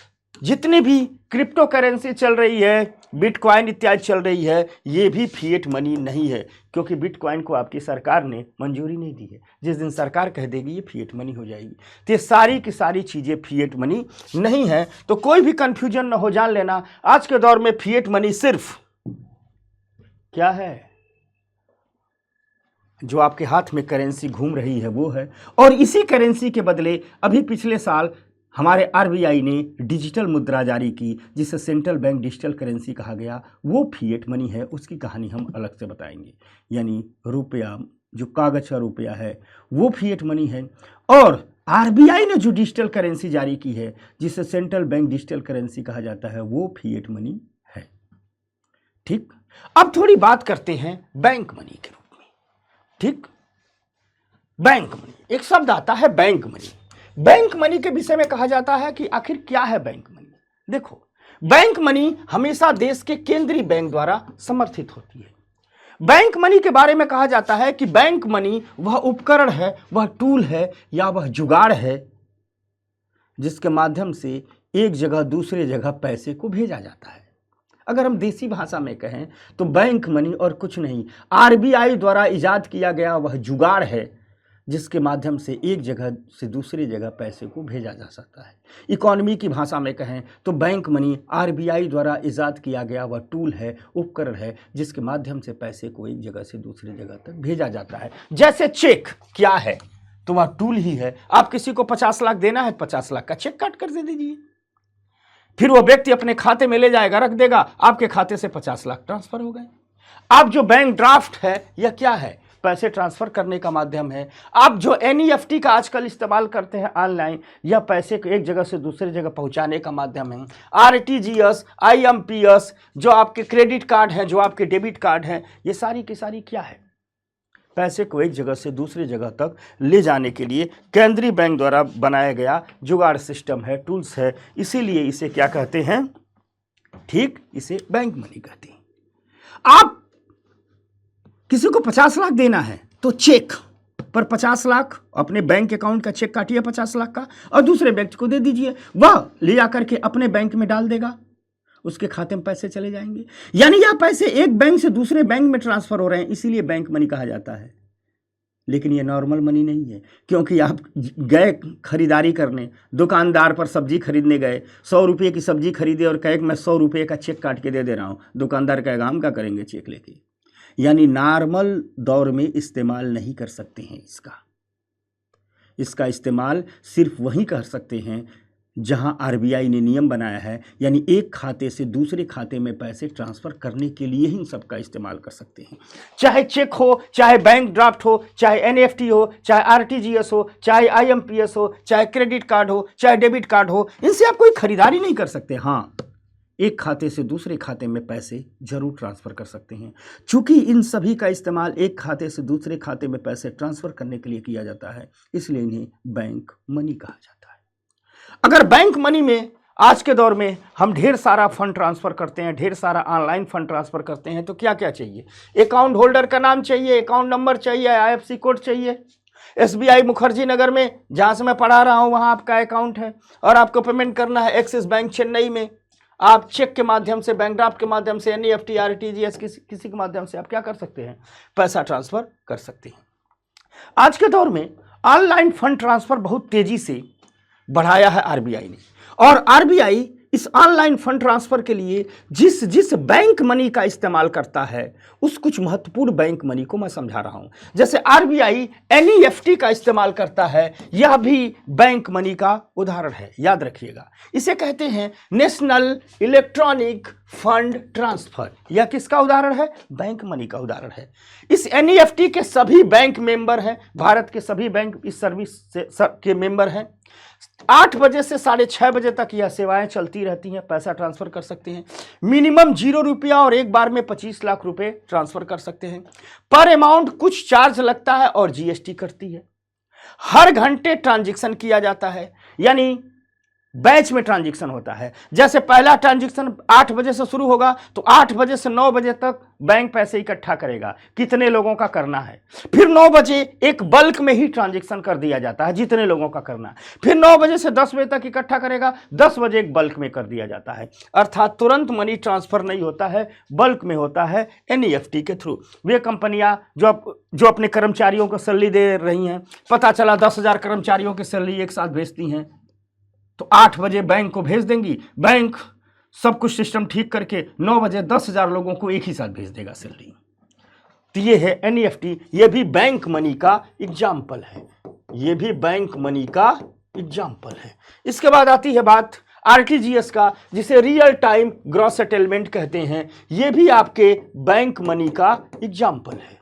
जितनी भी क्रिप्टो करेंसी चल रही है, बिटकॉइन इत्यादि चल रही है, ये भी फिएट मनी नहीं है, क्योंकि बिटकॉइन को आपकी सरकार ने मंजूरी नहीं दी है। जिस दिन सरकार कह देगी ये फिएट मनी हो जाएगी। तो ये सारी की सारी चीज़ें फिएट मनी नहीं है। तो कोई भी कंफ्यूजन न हो, जान लेना आज के दौर में फिएट मनी सिर्फ क्या है, जो आपके हाथ में करेंसी घूम रही है वो है, और इसी करेंसी के बदले अभी पिछले साल हमारे आरबीआई ने डिजिटल मुद्रा जारी की, जिसे सेंट्रल बैंक डिजिटल करेंसी कहा गया। वो फिएट मनी है, उसकी कहानी हम अलग से बताएंगे। यानी रुपया, जो कागज का रुपया है, वो फिएट मनी है। और आरबीआई ने जो डिजिटल करेंसी जारी की है, जिसे सेंट्रल बैंक डिजिटल करेंसी कहा जाता है, वो फिएट मनी है। ठीक, अब थोड़ी बात करते हैं बैंक मनी के रूप में। ठीक, बैंक मनी, एक शब्द आता है बैंक मनी। बैंक मनी के विषय में कहा जाता है कि आखिर क्या है बैंक मनी। देखो, बैंक मनी हमेशा देश के केंद्रीय बैंक द्वारा समर्थित होती है। बैंक मनी के बारे में कहा जाता है कि बैंक मनी वह उपकरण है, वह टूल है, या वह जुगाड़ है जिसके माध्यम से एक जगह दूसरे जगह पैसे को भेजा जाता है। अगर हम देसी भाषा में कहें तो बैंक मनी और कुछ नहीं, आरबीआई द्वारा इजाद किया गया वह जुगाड़ है जिसके माध्यम से एक जगह से दूसरी जगह पैसे को भेजा जा सकता है। इकोनॉमी की भाषा में कहें तो बैंक मनी आरबीआई द्वारा इजाद किया गया वह टूल है, उपकरण है, जिसके माध्यम से पैसे को एक जगह से दूसरी जगह तक भेजा जाता है। जैसे चेक क्या है, तो वह टूल ही है। आप किसी को 50 लाख देना है, 50 लाख का चेक काट कर दे दीजिए, फिर वह व्यक्ति अपने खाते में ले जाएगा, रख देगा, आपके खाते से 50 लाख ट्रांसफर हो गए। आप जो बैंक ड्राफ्ट है, यह क्या है? पैसे ट्रांसफर करने का माध्यम है। आप जो एनईएफटी का आजकल इस्तेमाल करते हैं ऑनलाइन, यह पैसे को एक जगह से दूसरी जगह पहुंचाने का माध्यम है। आरटीजीएस, आईएमपीएस, जो आपके क्रेडिट कार्ड हैं, जो आपके डेबिट कार्ड हैं, ये सारी की सारी क्या है? पैसे को एक जगह से दूसरी जगह तक ले जाने के लिए केंद्रीय बैंक द्वारा बनाया गया जुगाड़ सिस्टम है, टूल्स है। इसीलिए इसे क्या कहते हैं? ठीक, इसे बैंक मनी कहते हैं। आप किसी को 50 लाख देना है तो चेक पर 50 लाख अपने बैंक अकाउंट का चेक काटिए 50 लाख का, और दूसरे व्यक्ति को दे दीजिए, वह ले जाकर के अपने बैंक में डाल देगा, उसके खाते में पैसे चले जाएंगे। यानी यह पैसे एक बैंक से दूसरे बैंक में ट्रांसफर हो रहे हैं, इसीलिए बैंक मनी कहा जाता है। लेकिन यह नॉर्मल मनी नहीं है, क्योंकि आप गए खरीदारी करने, दुकानदार पर सब्जी खरीदने गए, 100 रुपये की सब्जी खरीदे और कहे मैं 100 रुपये का चेक काट के दे दे रहा हूँ। दुकानदार कहेगा हम क्या करेंगे चेक लेके। यानी नॉर्मल दौर में इस्तेमाल नहीं कर सकते हैं इसका इस्तेमाल सिर्फ वहीं कर सकते हैं जहां आरबीआई ने नियम बनाया है। यानी एक खाते से दूसरे खाते में पैसे ट्रांसफर करने के लिए ही सबका इस्तेमाल कर सकते हैं। चाहे चेक हो, चाहे बैंक ड्राफ्ट हो, चाहे एनईएफटी हो, चाहे आरटीजीएस हो, चाहे आईएमपीएस हो, चाहे क्रेडिट कार्ड हो, चाहे डेबिट कार्ड हो, इनसे आप कोई खरीदारी नहीं कर सकते। हाँ, एक खाते से दूसरे खाते में पैसे जरूर ट्रांसफर कर सकते हैं। चूंकि इन सभी का इस्तेमाल एक खाते से दूसरे खाते में पैसे ट्रांसफर करने के लिए किया जाता है, इसलिए इन्हें बैंक मनी कहा जाता है। अगर बैंक मनी में आज के दौर में हम ढेर सारा फंड ट्रांसफर करते हैं, ढेर सारा ऑनलाइन फंड ट्रांसफर करते हैं, तो क्या क्या चाहिए? अकाउंट होल्डर का नाम चाहिए, अकाउंट नंबर चाहिए, आईएफएससी कोड चाहिए। एसबीआई मुखर्जी नगर में जहां से मैं पढ़ा रहा हूं, वहां आपका अकाउंट है और आपको पेमेंट करना है एक्सिस बैंक चेन्नई में। आप चेक के माध्यम से, बैंक ड्राफ्ट के माध्यम से, एनईएफटी, आरटीजीएस, किसी के माध्यम से आप क्या कर सकते हैं? पैसा ट्रांसफर कर सकते हैं। आज के दौर में ऑनलाइन फंड ट्रांसफर बहुत तेजी से बढ़ाया है आरबीआई ने, और आरबीआई इस ऑनलाइन फंड ट्रांसफर के लिए जिस बैंक मनी का इस्तेमाल करता है, उस कुछ महत्वपूर्ण बैंक मनी को मैं समझा रहा हूं। जैसे आरबीआई एनईएफटी का इस्तेमाल करता है, यह भी बैंक मनी का उदाहरण है, याद रखिएगा। इसे कहते हैं नेशनल इलेक्ट्रॉनिक फंड ट्रांसफर। यह किसका उदाहरण है? बैंक मनी का उदाहरण है। इस एनईएफटी के सभी बैंक मेंबर हैं, भारत के सभी बैंक इस सर्विस के मेंबर हैं। 8 बजे से 6:30 बजे तक यह सेवाएं चलती रहती हैं, पैसा ट्रांसफर कर सकते हैं। मिनिमम 0 रुपया और एक बार में 25 लाख रुपए ट्रांसफर कर सकते हैं। पर अमाउंट कुछ चार्ज लगता है और जीएसटी कटती है। हर घंटे ट्रांजैक्शन किया जाता है, यानी बैच में ट्रांजैक्शन होता है। जैसे पहला ट्रांजैक्शन 8 बजे से शुरू होगा तो 8 बजे से 9 बजे तक बैंक पैसे इकट्ठा करेगा, कितने लोगों का करना है। फिर 9 बजे एक बल्क में ही ट्रांजैक्शन कर दिया जाता है, जितने लोगों का करना है। फिर 9 बजे से 10 बजे तक इकट्ठा करेगा, 10 बजे एक बल्क में कर दिया जाता है। अर्थात तुरंत मनी ट्रांसफर नहीं होता है, बल्क में होता है एनईएफटी के थ्रू। वे कंपनियां जो अपने कर्मचारियों को सैलरी दे रही हैं, पता चला 10,000 कर्मचारियों की सैलरी एक साथ भेजती हैं, तो 8 बजे बैंक को भेज देंगी। बैंक सब कुछ सिस्टम ठीक करके 9 बजे 10,000 लोगों को एक ही साथ भेज देगा सैलरी। तो ये है एनईएफटी, ये भी बैंक मनी का एग्जाम्पल है, ये भी बैंक मनी का एग्जाम्पल है। इसके बाद आती है बात आरटीजीएस का, जिसे रियल टाइम ग्रॉस सेटलमेंट कहते हैं, ये भी आपके बैंक मनी का एग्जाम्पल है,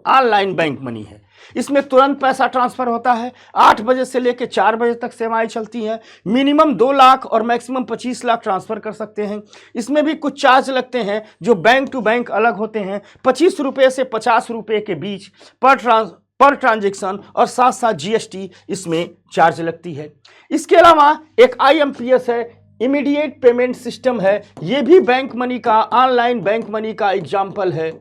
ऑनलाइन बैंक मनी है। इसमें तुरंत पैसा ट्रांसफर होता है, 8 बजे से लेकर 4 बजे तक सेवाएं चलती हैं, मिनिमम 2 लाख और मैक्सिमम 25 लाख ट्रांसफर कर सकते हैं। इसमें भी कुछ चार्ज लगते हैं जो बैंक टू बैंक अलग होते हैं, 25 रुपये से 50 रुपये के बीच पर ट्रांजेक्शन, और साथ साथ जीएसटी इसमें चार्ज लगती है। इसके अलावा एक आईएमपीएस है, इमीडिएट पेमेंट सिस्टम है, यह भी बैंक मनी का, ऑनलाइन बैंक मनी का एग्जाम्पल है।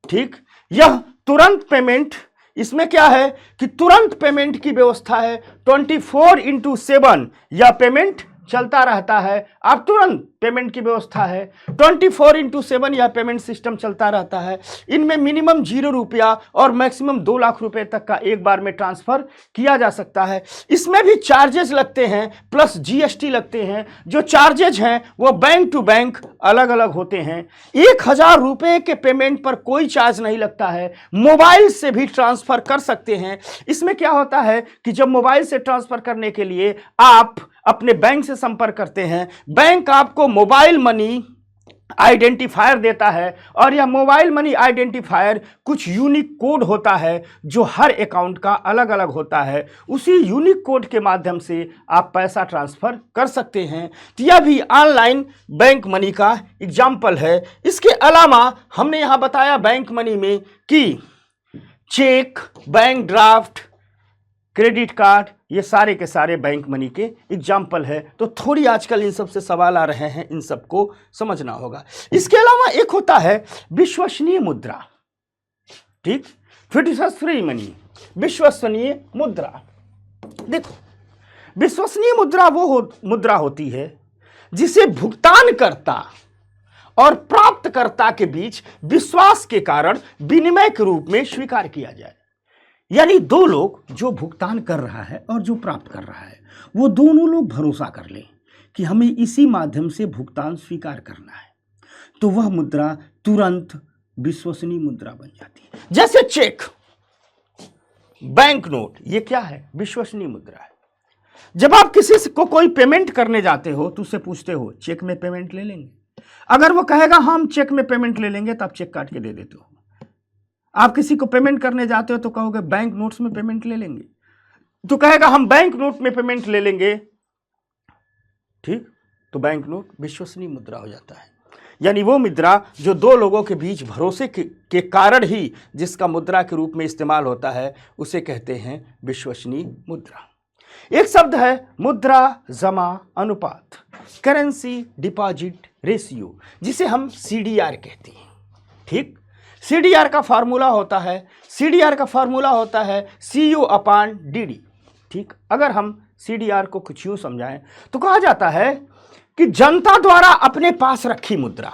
ठीक, यह तुरंत पेमेंट, इसमें क्या है कि तुरंत पेमेंट की व्यवस्था है, 24/7 यह पेमेंट चलता रहता है। आप तुरंत पेमेंट की व्यवस्था है, 24/7 यह पेमेंट सिस्टम चलता रहता है। इनमें मिनिमम 0 रुपया और मैक्सिमम 2 लाख रुपए तक का एक बार में ट्रांसफर किया जा सकता है। इसमें भी चार्जेस लगते हैं प्लस जीएसटी लगते हैं। जो चार्जेज हैं वो बैंक टू बैंक अलग अलग होते हैं। 1000 रुपये के पेमेंट पर कोई चार्ज नहीं लगता है, मोबाइल से भी ट्रांसफर कर सकते हैं। इसमें क्या होता है कि जब मोबाइल से ट्रांसफर करने के लिए आप अपने बैंक से संपर्क करते हैं, बैंक आपको मोबाइल मनी आइडेंटिफायर देता है, और यह मोबाइल मनी आइडेंटिफायर कुछ यूनिक कोड होता है जो हर अकाउंट का अलग अलग होता है। उसी यूनिक कोड के माध्यम से आप पैसा ट्रांसफर कर सकते हैं। तो यह भी ऑनलाइन बैंक मनी का एग्जाम्पल है। इसके अलावा हमने यहां बताया बैंक मनी में कि cheque, bank draft, credit card, ये सारे के सारे बैंक मनी के एग्जाम्पल है। तो थोड़ी आजकल इन सब से सवाल आ रहे हैं, इन सबको समझना होगा। इसके अलावा एक होता है विश्वसनीय मुद्रा। ठीक, फिडुशियरी मनी, विश्वसनीय मुद्रा। देखो, विश्वसनीय मुद्रा वो मुद्रा होती है जिसे भुगतानकर्ता और प्राप्तकर्ता के बीच विश्वास के कारण विनिमय के रूप में स्वीकार किया जाए। यानी दो लोग, जो भुगतान कर रहा है और जो प्राप्त कर रहा है, वो दोनों लोग भरोसा कर लें कि हमें इसी माध्यम से भुगतान स्वीकार करना है, तो वह मुद्रा तुरंत विश्वसनीय मुद्रा बन जाती है। जैसे चेक, बैंक नोट, ये क्या है? विश्वसनीय मुद्रा है। जब आप किसी को कोई पेमेंट करने जाते हो तो उससे पूछते हो चेक में पेमेंट ले लेंगे? अगर वो कहेगा हम चेक में पेमेंट ले लेंगे, तो आप चेक काट के दे देते हो। आप किसी को पेमेंट करने जाते हो तो कहोगे बैंक नोट्स में पेमेंट ले लेंगे, तो कहेगा हम बैंक नोट में पेमेंट ले लेंगे। ठीक, तो बैंक नोट विश्वसनीय मुद्रा हो जाता है। यानी वो मुद्रा जो दो लोगों के बीच भरोसे के कारण ही जिसका मुद्रा के रूप में इस्तेमाल होता है, उसे कहते हैं विश्वसनीय मुद्रा। एक शब्द है मुद्रा जमा अनुपात, करेंसी डिपॉजिट रेशियो, जिसे हम सीडीआर कहते हैं। ठीक, सीडीआर का फार्मूला होता है, सीडीआर का फार्मूला होता है CU/DD। ठीक, अगर हम सीडीआर को कुछ यूं समझाएं तो कहा जाता है कि जनता द्वारा अपने पास रखी मुद्रा,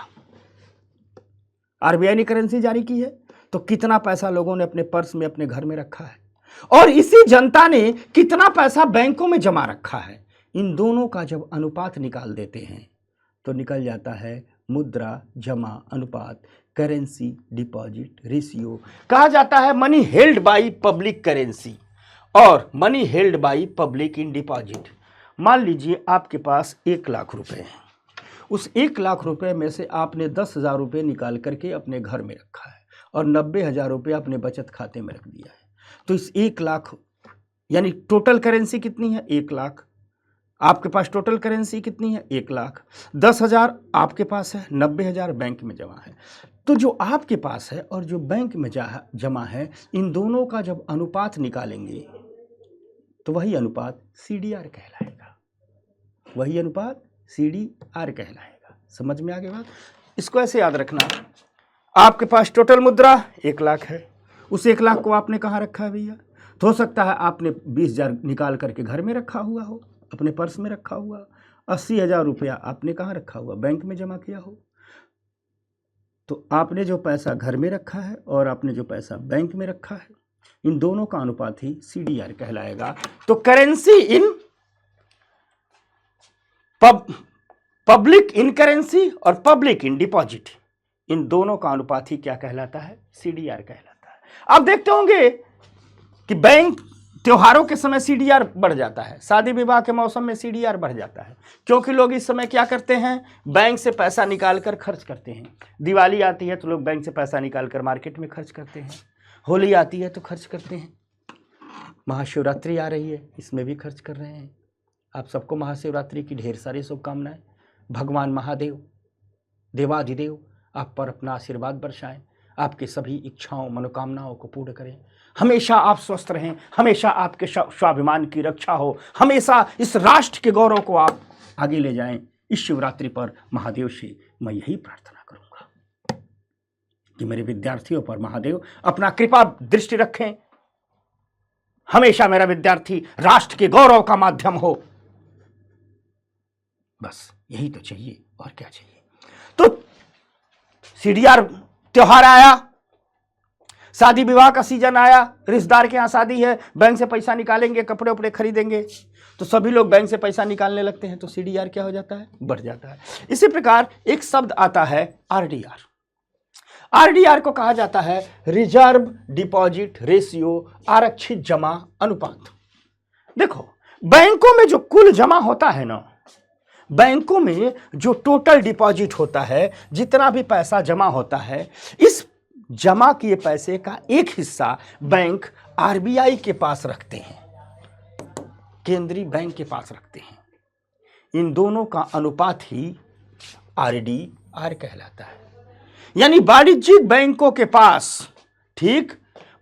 आरबीआई ने करेंसी जारी की है तो कितना पैसा लोगों ने अपने पर्स में, अपने घर में रखा है, और इसी जनता ने कितना पैसा बैंकों में जमा रखा है। इन दोनों का जब अनुपात निकाल देते हैं तो निकल जाता है मुद्रा जमा अनुपात, करेंसी डिपॉजिट रेशियो। कहा जाता है money held by public currency और money held by public in deposit. मान लीजिए आपके पास 1 लाख रुपए हैं, उस 1 लाख रुपए में से आपने 10,000 रुपये निकाल करके अपने घर में रखा है और 90,000 रुपये अपने बचत खाते में रख दिया है। तो इस 1 लाख, यानी टोटल करेंसी कितनी है? 1 लाख। आपके पास टोटल करेंसी कितनी है? 1 लाख। 10,000 आपके पास है, 90,000 बैंक में जमा है। तो जो आपके पास है और जो बैंक में जमा है, इन दोनों का जब अनुपात निकालेंगे तो वही अनुपात सीडीआर कहलाएगा, वही अनुपात सीडीआर कहलाएगा। समझ में आ गई बात? इसको ऐसे याद रखना, आपके पास टोटल मुद्रा 1 लाख है, उस 1 लाख को आपने कहाँ रखा है भैया? तो हो सकता है आपने 20,000 निकाल करके घर में रखा हुआ हो, अपने पर्स में रखा हुआ। 80,000 रुपया आपने कहाँ रखा हुआ? बैंक में जमा किया हो। तो आपने जो पैसा घर में रखा है और आपने जो पैसा बैंक में रखा है, इन दोनों का अनुपात ही सीडीआर कहलाएगा। तो currency in public in currency और पब्लिक इन डिपॉजिट, इन दोनों का अनुपात ही क्या कहलाता है? सीडीआर कहलाता है। आप देखते होंगे कि बैंक त्योहारों के समय सीडीआर बढ़ जाता है, शादी विवाह के मौसम में सीडीआर बढ़ जाता है, क्योंकि लोग इस समय क्या करते हैं? बैंक से पैसा निकाल कर खर्च करते हैं। दिवाली आती है तो लोग बैंक से पैसा निकाल कर मार्केट में खर्च करते हैं, होली आती है तो खर्च करते हैं, महाशिवरात्रि आ रही है इसमें भी खर्च कर रहे हैं। आप सबको महाशिवरात्रि की ढेर सारी शुभकामनाएं। भगवान महादेव देवाधिदेव आप पर अपना आशीर्वाद बरसाएं, आपके सभी इच्छाओं मनोकामनाओं को पूर्ण करें। हमेशा आप स्वस्थ रहें, हमेशा आपके स्वाभिमान की रक्षा हो, हमेशा इस राष्ट्र के गौरव को आप आगे ले जाएं। इस शिवरात्रि पर महादेव से मैं यही प्रार्थना करूंगा कि मेरे विद्यार्थियों पर महादेव अपना कृपा दृष्टि रखें, हमेशा मेरा विद्यार्थी राष्ट्र के गौरव का माध्यम हो। बस यही तो चाहिए, और क्या चाहिए। तो सीडीआर त्योहार आया, शादी विवाह का सीजन आया, रिश्तेदार के यहाँ शादी है, बैंक से पैसा निकालेंगे, कपड़े उपड़े खरीदेंगे, तो सभी लोग बैंक से पैसा निकालने लगते हैं, तो सीडीआर क्या हो जाता है? बढ़ जाता है। इसी प्रकार एक शब्द आता है आरडीआर। आरडीआर को कहा जाता है रिजर्व डिपॉजिट रेशियो, आरक्षित जमा अनुपात। देखो, बैंकों में जो कुल जमा होता है ना, बैंकों में जो टोटल डिपॉजिट होता है, जितना भी पैसा जमा होता है, इस जमा किए पैसे का एक हिस्सा बैंक आरबीआई के पास रखते हैं, केंद्रीय बैंक के पास रखते हैं। इन दोनों का अनुपात ही आरडीआर कहलाता है। यानी वाणिज्यिक बैंकों के पास, ठीक,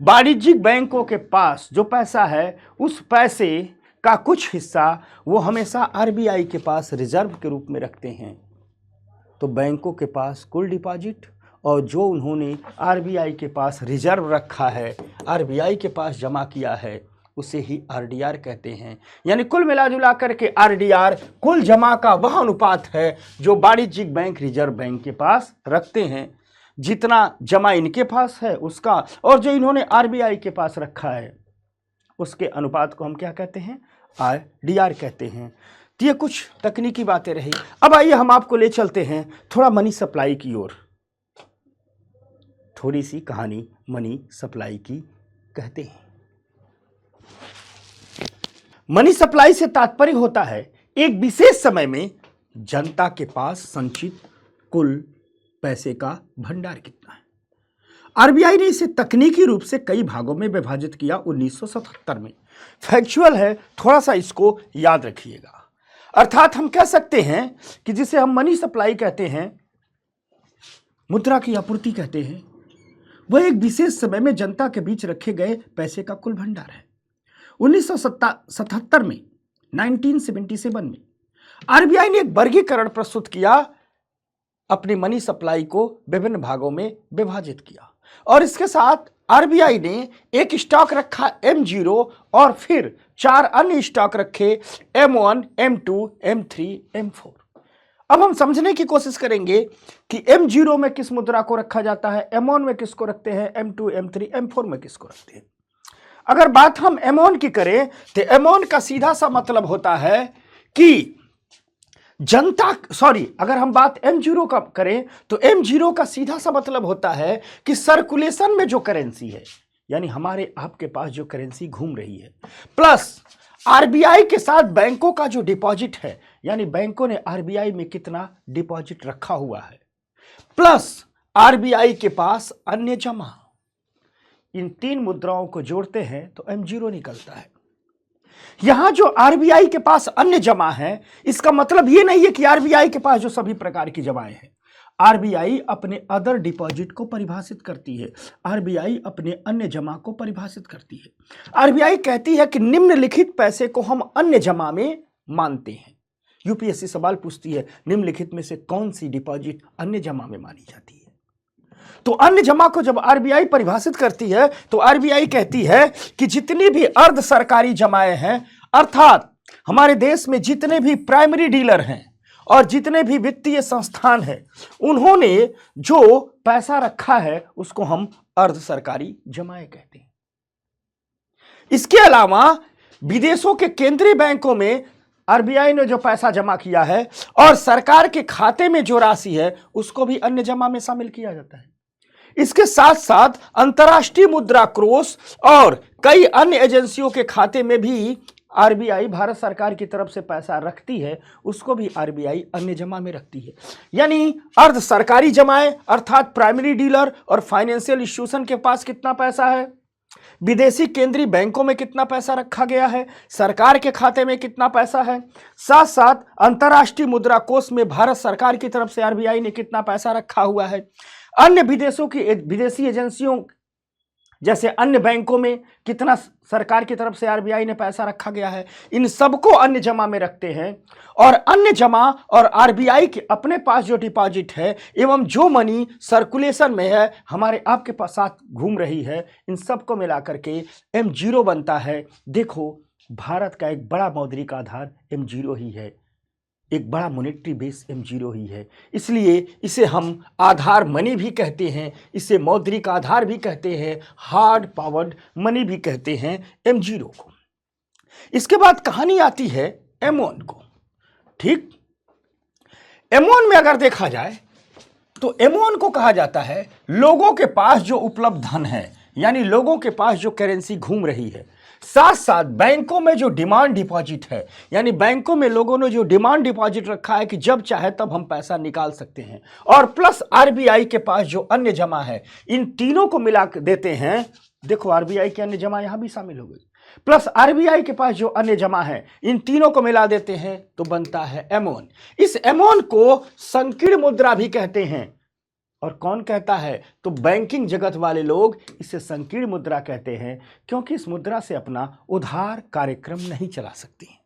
वाणिज्यिक बैंकों के पास जो पैसा है, उस पैसे का कुछ हिस्सा वो हमेशा आरबीआई के पास रिजर्व के रूप में रखते हैं। तो बैंकों के पास कुल डिपॉजिट और जो उन्होंने आरबीआई के पास रिजर्व रखा है, आरबीआई के पास जमा किया है, उसे ही आरडीआर कहते हैं। यानी कुल मिलाजुला करके आरडीआर कुल जमा का वह अनुपात है जो वाणिज्यिक बैंक रिजर्व बैंक के पास रखते हैं। जितना जमा इनके पास है उसका, और जो इन्होंने आरबीआई के पास रखा है, उसके अनुपात को हम क्या कहते हैं? आरडीआर कहते हैं। तो ये कुछ तकनीकी बातें रही। अब आइए हम आपको ले चलते हैं थोड़ा मनी सप्लाई की ओर। थोड़ी सी कहानी मनी सप्लाई की कहते हैं। मनी सप्लाई से तात्पर्य होता है एक विशेष समय में जनता के पास संचित कुल पैसे का भंडार कितना है। आरबीआई ने इसे तकनीकी रूप से कई भागों में विभाजित किया 1977 में। फैक्चुअल है, थोड़ा सा इसको याद रखिएगा। अर्थात हम कह सकते हैं कि जिसे हम मनी सप्लाई कहते हैं, मुद्रा की आपूर्ति कहते हैं, वह एक विशेष समय में जनता के बीच रखे गए पैसे का कुल भंडार है। 1977 में 1977 में आरबीआई ने एक वर्गीकरण प्रस्तुत किया, अपनी मनी सप्लाई को विभिन्न भागों में विभाजित किया, और इसके साथ आरबीआई ने एक स्टॉक रखा M0 और फिर 4 अन्य स्टॉक रखे M1, M2, M3, M4। अब हम समझने की कोशिश करेंगे कि M0 में किस मुद्रा को रखा जाता है, M1 में किसको रखते हैं, M2, M3, M4 में किसको रखते हैं। अगर बात हम M1 की करें तो M1 का सीधा सा मतलब होता है कि जनता, अगर हम बात M0 का करें तो M0 का सीधा सा मतलब होता है कि सर्कुलेशन में जो करेंसी है, यानी हमारे आपके पास जो करेंसी घूम रही है, प्लस आरबीआई के साथ बैंकों का जो डिपॉजिट है, यानी बैंकों ने आरबीआई में कितना डिपॉजिट रखा हुआ है, प्लस आरबीआई के पास अन्य जमा, इन तीन मुद्राओं को जोड़ते हैं तो M0 निकलता है। यहां जो आरबीआई के पास अन्य जमा है, इसका मतलब यह नहीं है कि आरबीआई के पास जो सभी प्रकार की जमाएं हैं। आरबीआई अपने अदर डिपॉजिट को परिभाषित करती है, आरबीआई अपने अन्य जमा को परिभाषित करती है। आरबीआई कहती है कि निम्नलिखित पैसे को हम अन्य जमा में मानते हैं। यूपीएससी सवाल पूछती है निम्नलिखित में से कौन सी डिपॉजिट अन्य जमा में मानी जाती है। तो अन्य जमा को जब आरबीआई परिभाषित करती है तो आरबीआई कहती है कि जितनी भी अर्ध सरकारी जमाएं हैं, अर्थात हमारे देश में जितने भी प्राइमरी डीलर हैं और जितने भी वित्तीय संस्थान हैं, उन्होंने जो पैसा रखा है उसको हम अर्ध सरकारी जमाएं कहते हैं। इसके अलावा विदेशों के केंद्रीय बैंकों में आरबीआई ने जो पैसा जमा किया है और सरकार के खाते में जो राशि है उसको भी अन्य जमा में शामिल किया जाता है। इसके साथ साथ अंतर्राष्ट्रीय मुद्रा कोष और कई अन्य एजेंसियों के खाते में भी आरबीआई भारत सरकार की तरफ से पैसा रखती है, उसको भी आरबीआई अन्य जमा में रखती है। यानी अर्ध सरकारी जमाएं अर्थात प्राइमरी डीलर और फाइनेंशियल इंस्टीट्यूशन के पास कितना पैसा है, विदेशी केंद्रीय बैंकों में कितना पैसा रखा गया है, सरकार के खाते में कितना पैसा है, साथ साथ अंतर्राष्ट्रीय मुद्रा कोष में भारत सरकार की तरफ से आरबीआई ने कितना पैसा रखा हुआ है, अन्य विदेशी एजेंसियों जैसे अन्य बैंकों में कितना सरकार की तरफ से आरबीआई ने पैसा रखा गया है, इन सबको अन्य जमा में रखते हैं। और अन्य जमा और आरबीआई के अपने पास जो डिपॉजिट है एवं जो मनी सर्कुलेशन में है, हमारे आपके पास साथ घूम रही है, इन सबको मिलाकर के M0 बनता है। देखो, भारत का एक बड़ा मौद्रिक आधार M0 ही है, एक बड़ा मॉनेटरी बेस M0 ही है, इसलिए इसे हम आधार मनी भी कहते हैं, इसे मौद्रिक आधार भी कहते हैं, हार्ड पावर्ड मनी भी कहते हैं M0 को। इसके बाद कहानी आती है M1 को। ठीक, M1 में अगर देखा जाए तो M1 को कहा जाता है लोगों के पास जो उपलब्ध धन है, यानी लोगों के पास जो करेंसी घूम रही है, साथ साथ बैंकों में जो डिमांड डिपॉजिट है, यानी बैंकों में लोगों ने जो डिमांड डिपॉजिट रखा है कि जब चाहे तब हम पैसा निकाल सकते हैं, और प्लस आरबीआई के पास जो अन्य जमा है, इन तीनों को मिला देते हैं। देखो, आरबीआई के अन्य जमा यहां भी शामिल हो गई, प्लस आरबीआई के पास जो अन्य जमा है, इन तीनों को मिला देते हैं तो बनता है M1। इस M1 को संकीर्ण मुद्रा भी कहते हैं। और कौन कहता है? तो बैंकिंग जगत वाले लोग इसे संकीर्ण मुद्रा कहते हैं, क्योंकि इस मुद्रा से अपना उधार कार्यक्रम नहीं चला सकते हैं,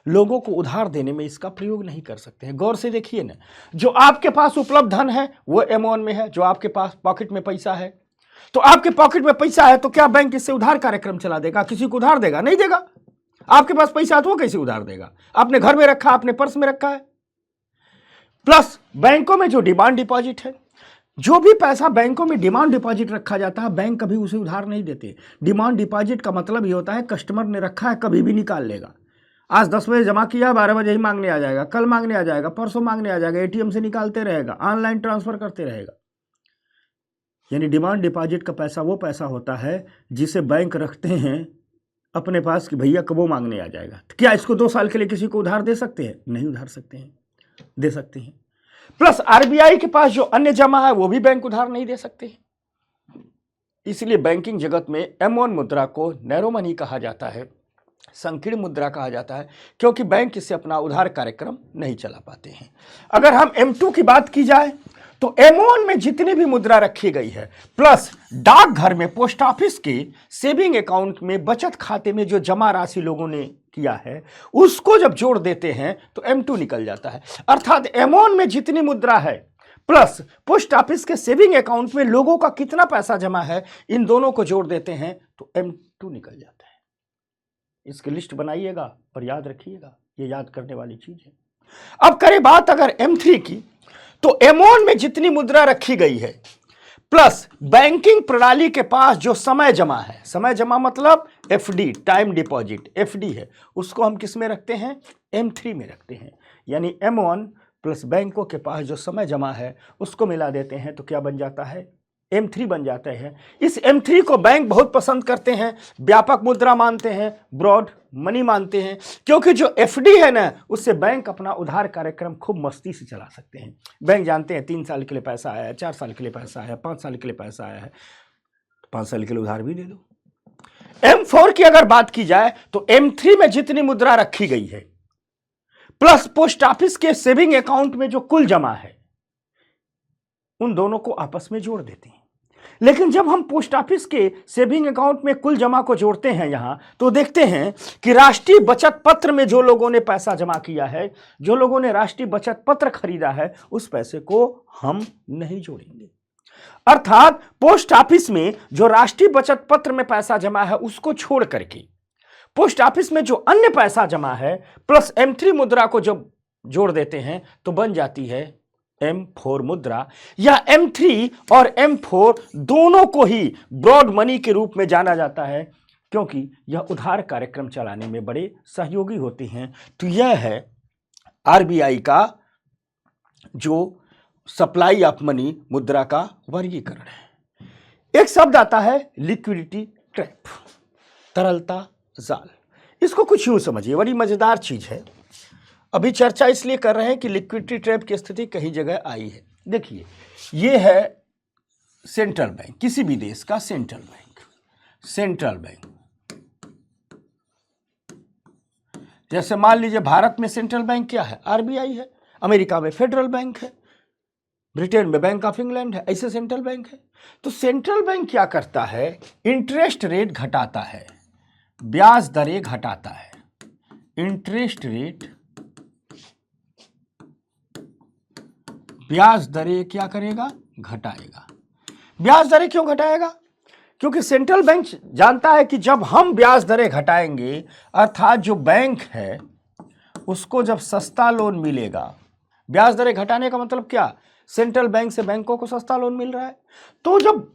लोगों को उधार देने में इसका प्रयोग नहीं कर सकते हैं। गौर से देखिए ना, जो आपके पास उपलब्ध धन है वो M1 में है, जो आपके पास पॉकेट में पैसा है, तो आपके पॉकेट में पैसा है तो क्या बैंक इससे उधार कार्यक्रम चला देगा? किसी को उधार देगा? नहीं देगा। आपके पास पैसा है तो वो कैसे उधार देगा? आपने घर में रखा, आपने पर्स में रखा है। प्लस बैंकों में जो डिमांड डिपॉजिट है, जो भी पैसा बैंकों में डिमांड डिपॉजिट रखा जाता है, बैंक कभी उसे उधार नहीं देते। डिमांड डिपॉजिट का मतलब ये होता है कस्टमर ने रखा है, कभी भी निकाल लेगा। आज 10 बजे जमा किया, 12 बजे ही मांगने आ जाएगा, कल मांगने आ जाएगा, परसों मांगने आ जाएगा, एटीएम से निकालते रहेगा, ऑनलाइन ट्रांसफर करते रहेगा। यानी डिमांड डिपॉजिट का पैसा वो पैसा होता है जिसे बैंक रखते हैं अपने पास कि भैया कब वो मांगने आ जाएगा। तो क्या इसको 2 साल के लिए किसी को उधार दे सकते हैं? नहीं उधार सकते हैं, दे सकते हैं। प्लस आरबीआई के पास जो अन्य जमा है वो भी बैंक उधार नहीं दे सकते। इसलिए बैंकिंग जगत में M1 मुद्रा को नैरो मनी कहा जाता है, संकीर्ण मुद्रा कहा जाता है, क्योंकि बैंक इससे अपना उधार कार्यक्रम नहीं चला पाते हैं। अगर हम M2 की बात की जाए तो M1 में जितनी भी मुद्रा रखी गई है, प्लस डाकघर में पोस्ट ऑफिस के सेविंग अकाउंट में बचत खाते में जो जमा राशि लोगों ने किया है, उसको जब जोड़ देते हैं तो M2 निकल जाता है। अर्थात M1 में जितनी मुद्रा है प्लस पोस्ट ऑफिस के सेविंग अकाउंट में लोगों का कितना पैसा जमा है, इन दोनों को जोड़ देते हैं तो M2 निकल जाता है। इसकी लिस्ट बनाइएगा और याद रखिएगा, ये याद करने वाली चीज है। अब करें बात अगर M3 की, तो M1 में जितनी मुद्रा रखी गई है प्लस बैंकिंग प्रणाली के पास जो समय जमा है, समय जमा मतलब FD, टाइम डिपॉजिट, FD है, उसको हम किस में रखते हैं? M3 में रखते हैं। यानी M1 प्लस बैंकों के पास जो समय जमा है उसको मिला देते हैं तो क्या बन जाता है? M3 बन जाते हैं। इस M3 को बैंक बहुत पसंद करते हैं, व्यापक मुद्रा मानते हैं, ब्रॉड मनी मानते हैं, क्योंकि जो FD है ना, उससे बैंक अपना उधार कार्यक्रम खूब मस्ती से चला सकते हैं। बैंक जानते हैं 3 साल के लिए पैसा आया है, 4 साल के लिए पैसा आया है, 5 साल के लिए पैसा आया है, 5 साल के लिए उधार भी दे दो। M4 की अगर बात की जाए तो M3 में जितनी मुद्रा रखी गई है प्लस पोस्ट ऑफिस के सेविंग अकाउंट में जो कुल जमा है, उन दोनों को आपस में जोड़ देते हैं। लेकिन जब हम पोस्ट ऑफिस के सेविंग अकाउंट में कुल जमा को जोड़ते हैं यहां, तो देखते हैं कि राष्ट्रीय बचत पत्र में जो लोगों ने पैसा जमा किया है, जो लोगों ने राष्ट्रीय बचत पत्र खरीदा है, उस पैसे को हम नहीं जोड़ेंगे। अर्थात पोस्ट ऑफिस में जो राष्ट्रीय बचत पत्र में पैसा जमा है उसको छोड़ करके पोस्ट ऑफिस में जो अन्य पैसा जमा है प्लस M3 मुद्रा को जब जोड़ देते हैं तो बन जाती है M4 मुद्रा। या M3 और M4 दोनों को ही ब्रॉड मनी के रूप में जाना जाता है, क्योंकि यह उधार कार्यक्रम चलाने में बड़े सहयोगी होते हैं। तो यह है आरबीआई का जो सप्लाई ऑफ मनी, मुद्रा का वर्गीकरण है। एक शब्द आता है लिक्विडिटी ट्रैप, तरलता जाल। इसको कुछ यूं समझिए, बड़ी मजेदार चीज है। अभी चर्चा इसलिए कर रहे हैं कि लिक्विडिटी ट्रैप की स्थिति कई जगह आई है। देखिए, ये है सेंट्रल बैंक, किसी भी देश का सेंट्रल बैंक। सेंट्रल बैंक, जैसे मान लीजिए भारत में सेंट्रल बैंक क्या है? आरबीआई है। अमेरिका में फेडरल बैंक है, ब्रिटेन में बैंक ऑफ इंग्लैंड है, ऐसे सेंट्रल बैंक है। तो सेंट्रल बैंक क्या करता है? इंटरेस्ट रेट घटाता है, ब्याज दरें घटाता है। इंटरेस्ट रेट, ब्याज दरें क्या करेगा? घटाएगा। ब्याज दरें क्यों घटाएगा? क्योंकि सेंट्रल बैंक जानता है कि जब हम ब्याज दरें घटाएंगे, अर्थात जो बैंक है उसको जब सस्ता लोन मिलेगा, ब्याज दरें घटाने का मतलब क्या? सेंट्रल बैंक से बैंकों को सस्ता लोन मिल रहा है। तो जब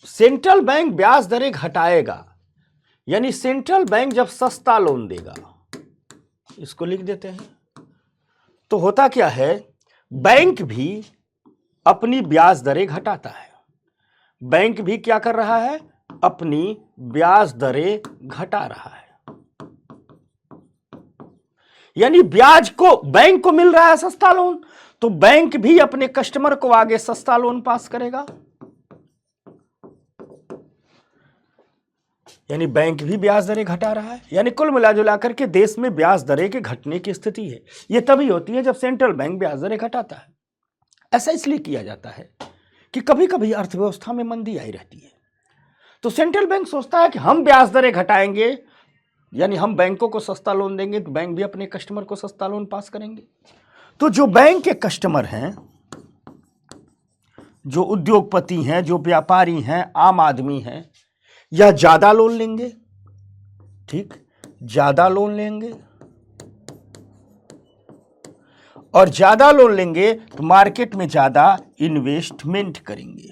सेंट्रल बैंक ब्याज दरें घटाएगा, यानी सेंट्रल बैंक जब सस्ता लोन देगा, इसको लिख देते हैं, तो होता क्या है? बैंक भी अपनी ब्याज दरें घटाता है। बैंक भी क्या कर रहा है? अपनी ब्याज दरें घटा रहा है। यानी ब्याज को बैंक को मिल रहा है सस्ता लोन, तो बैंक भी अपने कस्टमर को आगे सस्ता लोन पास करेगा। यानी बैंक भी ब्याज दरें घटा रहा है। यानी कुल मिला करके देश में ब्याज दरें के घटने की स्थिति है। यह तभी होती है जब सेंट्रल बैंक ब्याज दरें घटाता है। ऐसा इसलिए किया जाता है कि कभी कभी अर्थव्यवस्था में मंदी आई रहती है, तो सेंट्रल बैंक सोचता है कि हम ब्याज दरें घटाएंगे, यानी हम बैंकों को सस्ता लोन देंगे, तो बैंक भी अपने कस्टमर को सस्ता लोन पास करेंगे। तो जो बैंक के कस्टमर हैं, जो उद्योगपति हैं, जो व्यापारी हैं, आम आदमी हैं, या ज्यादा लोन लेंगे, ठीक, ज्यादा लोन लेंगे, और ज्यादा लोन लेंगे तो मार्केट में ज्यादा इन्वेस्टमेंट करेंगे।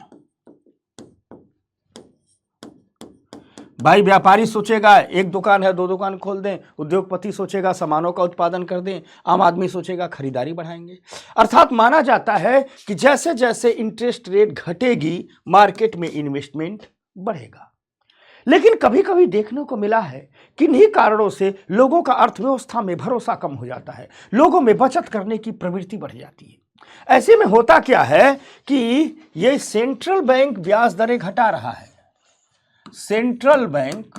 भाई व्यापारी सोचेगा एक दुकान है, 2 दुकान खोल दें, उद्योगपति सोचेगा सामानों का उत्पादन कर दें, आम आदमी सोचेगा खरीदारी बढ़ाएंगे। अर्थात माना जाता है कि जैसे जैसे इंटरेस्ट रेट घटेगी, मार्केट में इन्वेस्टमेंट बढ़ेगा। लेकिन कभी कभी देखने को मिला है कि इन्हीं कारणों से लोगों का अर्थव्यवस्था में भरोसा कम हो जाता है, लोगों में बचत करने की प्रवृत्ति बढ़ जाती है। ऐसे में होता क्या है कि ये सेंट्रल बैंक ब्याज दरें घटा रहा है। सेंट्रल बैंक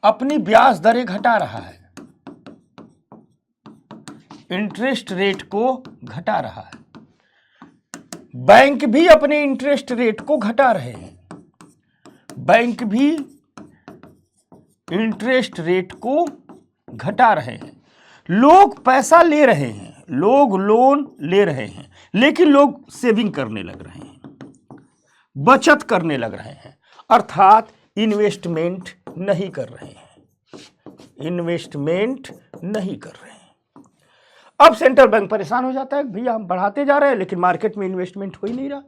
अपनी ब्याज दरें घटा रहा है, इंटरेस्ट रेट को घटा रहा है। बैंक भी अपने इंटरेस्ट रेट को घटा रहे हैं, बैंक भी इंटरेस्ट रेट को घटा रहे हैं। लोग पैसा ले रहे हैं, लोग लोन ले रहे हैं, लेकिन लोग सेविंग करने लग रहे हैं, बचत करने लग रहे हैं, अर्थात इन्वेस्टमेंट नहीं कर रहे हैं, इन्वेस्टमेंट नहीं कर रहे हैं। अब सेंट्रल बैंक परेशान हो जाता है, भैया हम बढ़ाते जा रहे हैं लेकिन मार्केट में इन्वेस्टमेंट हो ही नहीं रहा।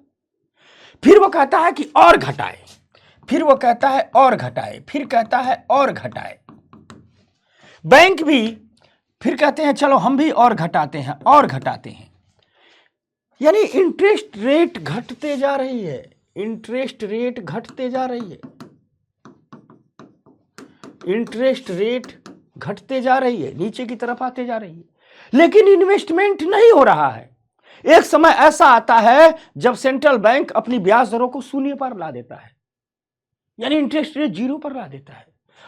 फिर वो कहता है कि और घटाए, फिर वो कहता है और घटाए, फिर कहता है और घटाए। बैंक भी फिर कहते हैं चलो हम भी और घटाते हैं, और घटाते हैं। यानी इंटरेस्ट रेट घटते जा रही है, इंटरेस्ट रेट घटते जा रही है, इंटरेस्ट रेट घटते जा रही है, नीचे की तरफ आते जा रही है, लेकिन इन्वेस्टमेंट नहीं हो रहा है। एक समय ऐसा आता है जब सेंट्रल बैंक अपनी ब्याज दरों को शून्य पर ला देता है, यानी इंटरेस्ट रेट 0 पर ला देता है,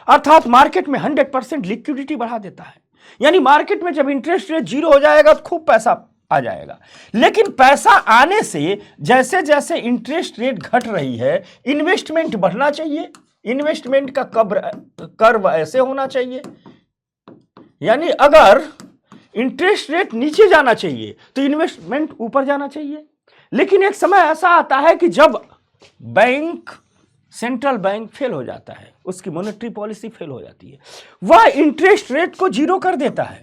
अर्थात मार्केट में 100% लिक्विडिटी बढ़ा देता है। यानी मार्केट में जब इंटरेस्ट रेट 0 हो जाएगा तो खूब पैसा आ जाएगा। लेकिन पैसा आने से जैसे जैसे इंटरेस्ट रेट घट रही है, इन्वेस्टमेंट बढ़ना चाहिए, इन्वेस्टमेंट का कर्व ऐसे होना चाहिए। यानी अगर इंटरेस्ट रेट नीचे जाना चाहिए तो इन्वेस्टमेंट ऊपर जाना चाहिए। लेकिन एक समय ऐसा आता है कि जब बैंक, सेंट्रल बैंक फेल हो जाता है, उसकी मॉनेटरी पॉलिसी फेल हो जाती है, वह इंटरेस्ट रेट को 0 कर देता है,